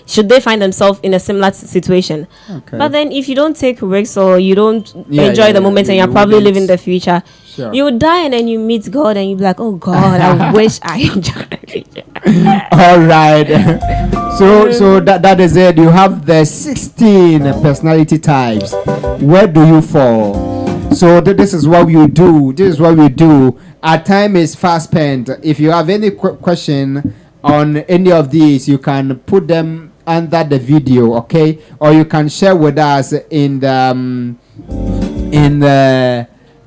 should they find themselves in a similar situation. But then if you don't take risks or you don't enjoy the moment and you're probably living the future, you will die and then you meet God and you'll be like, oh God, I wish I enjoyed the future. All right. So that is it. You have the 16 personality types. Where do you fall? So this is what we do. Our time is fast spent. If you have any question on any of these, you can put them under the video, okay? Or you can share with us in the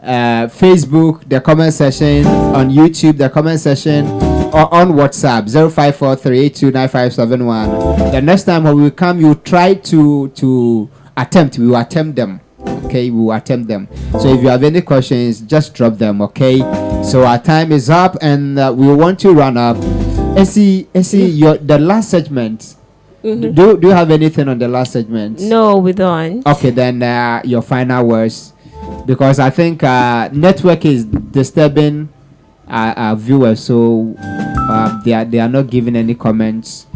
Facebook, the comment section, on YouTube, the comment section, or on WhatsApp 0543829571. The next time when we come, you try to attempt. We will attempt them. Okay, we will attempt them. So if you have any questions, just drop them. Okay. So our time is up, and we want to run up. Esi, the last segment. Do you have anything on the last segment? No, we don't. Okay, then your final words, because I think network is disturbing our viewers, so they are not giving any comments.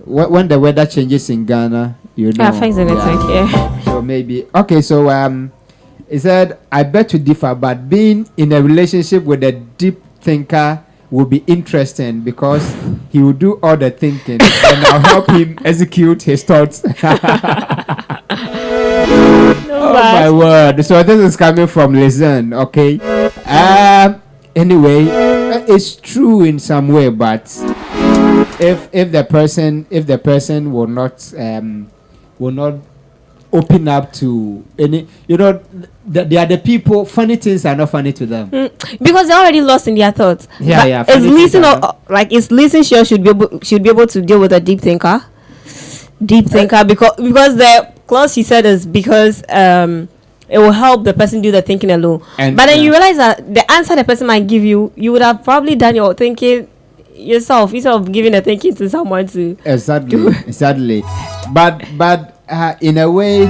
When the weather changes in Ghana, you know. Affects the network, yeah. So maybe so. He said, "I beg to differ, but being in a relationship with a deep thinker will be interesting because he will do all the thinking and I'll help him execute his thoughts." Oh my word. So this is coming from Lizen, okay? Anyway, it's true in some way, but if the person will not open up to any, they are the people, funny things are not funny to them because they're already lost in their thoughts. It's listening should be able to deal with a deep thinker because the clause she said is because it will help the person do the thinking alone. But then you realize that the answer the person might give you would have probably done your thinking yourself instead of giving the thinking to someone to exactly. But in a way,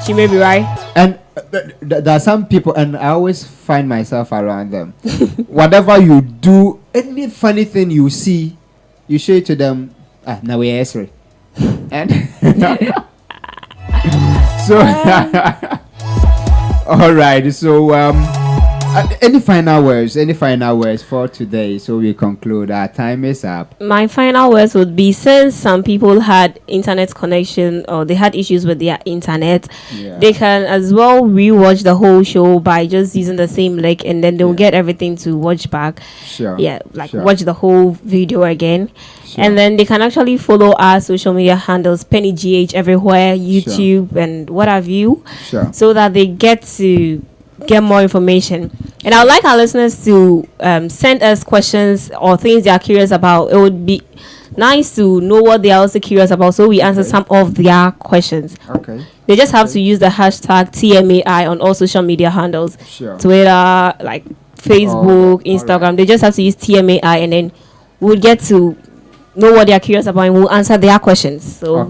she may be right. And there are some people, and I always find myself around them. Whatever you do, any funny thing you see, you show it to them. Now we're answering. And so, all right. So, any final words for today? So we conclude. Our time is up. My final words would be, since some people had internet connection or they had issues with their internet, they can as well rewatch the whole show by just using the same link, and then they'll get everything to watch back. Watch the whole video again. And then they can actually follow our social media handles, Peny GH everywhere, YouTube and what have you, so that they get to get more information. And I would like our listeners to send us questions or things they are curious about. It would be nice to know what they are also curious about, so we answer some of their questions. They just have to use the hashtag TMAI on all social media handles, Twitter, like Facebook, Instagram. They just have to use TMAI, and then we'll get to know what they are curious about and we'll answer their questions. So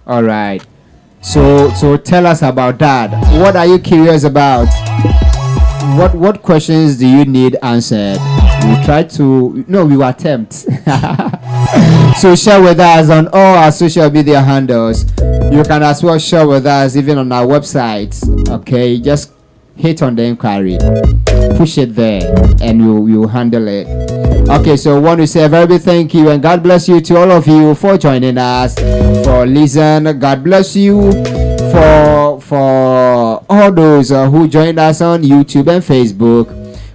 all right. So tell us about that. What are you curious about? What questions do you need answered? We will attempt. So share with us on all our social media handles. You can as well share with us even on our website. Okay, just hit on the inquiry, push it there, and we'll handle it. Okay, so I want to say a very big thank you and God bless you to all of you for joining us, for listening. God bless you for all those who joined us on YouTube and Facebook.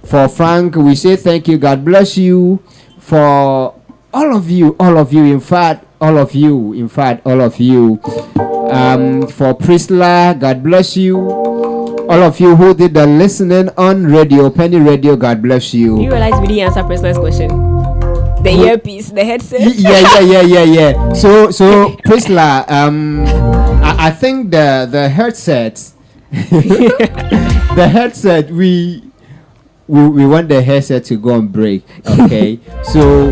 For Frank, we say thank you. God bless you. For all of you, in fact, all of you. For Priscilla, God bless you. All of you who did the listening on radio, Peny Radio, God bless you. Do you realize we didn't answer Priscilla's question? The earpiece, the headset. Yeah. So Priscilla, I think the headset, the headset, we want the headset to go on break. Okay, so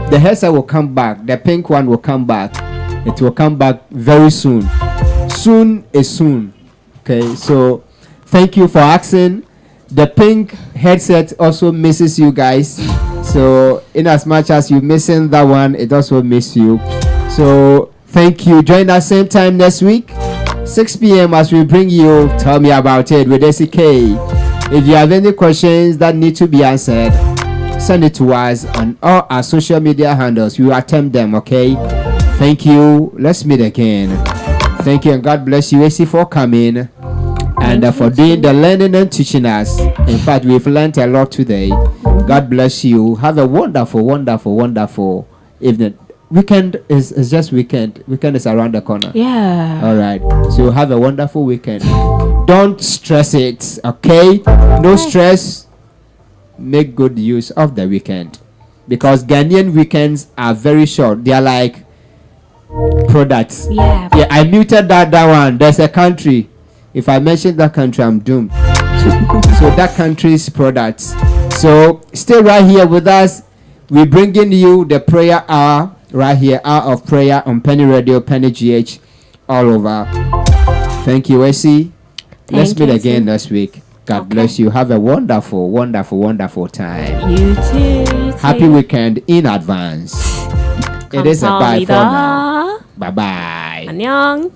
the headset will come back. The pink one will come back. It will come back very soon. Soon is soon. Okay, so thank you for asking. The pink headset also misses you guys. So in as much as you missing that one, it also miss you. So thank you. Join us same time next week, 6 p.m. as we bring you Tell Me About It with Esi K. If you have any questions that need to be answered, send it to us on all our social media handles. We will attempt them, okay? Thank you. Let's meet again. Thank you and God bless you, Esi, for coming and for doing the learning and teaching us. In fact, we've learned a lot today. God bless you. Have a wonderful evening. Weekend is just weekend. Weekend is around the corner. Yeah. All right. So have a wonderful weekend. Don't stress it, okay? No stress. Make good use of the weekend, because Ghanaian weekends are very short. They are like products. Yeah. I muted that one. There's a country. If I mention that country, I'm doomed. So that country's products. So stay right here with us. We're bringing you the prayer hour right here, hour of prayer on Peny Radio, Peny GH, all over. Thank you, Esi. Let's meet again next week. God bless you. Have a wonderful time. You too. Happy weekend in advance. It is a bye for now. Bye bye. Annyeong.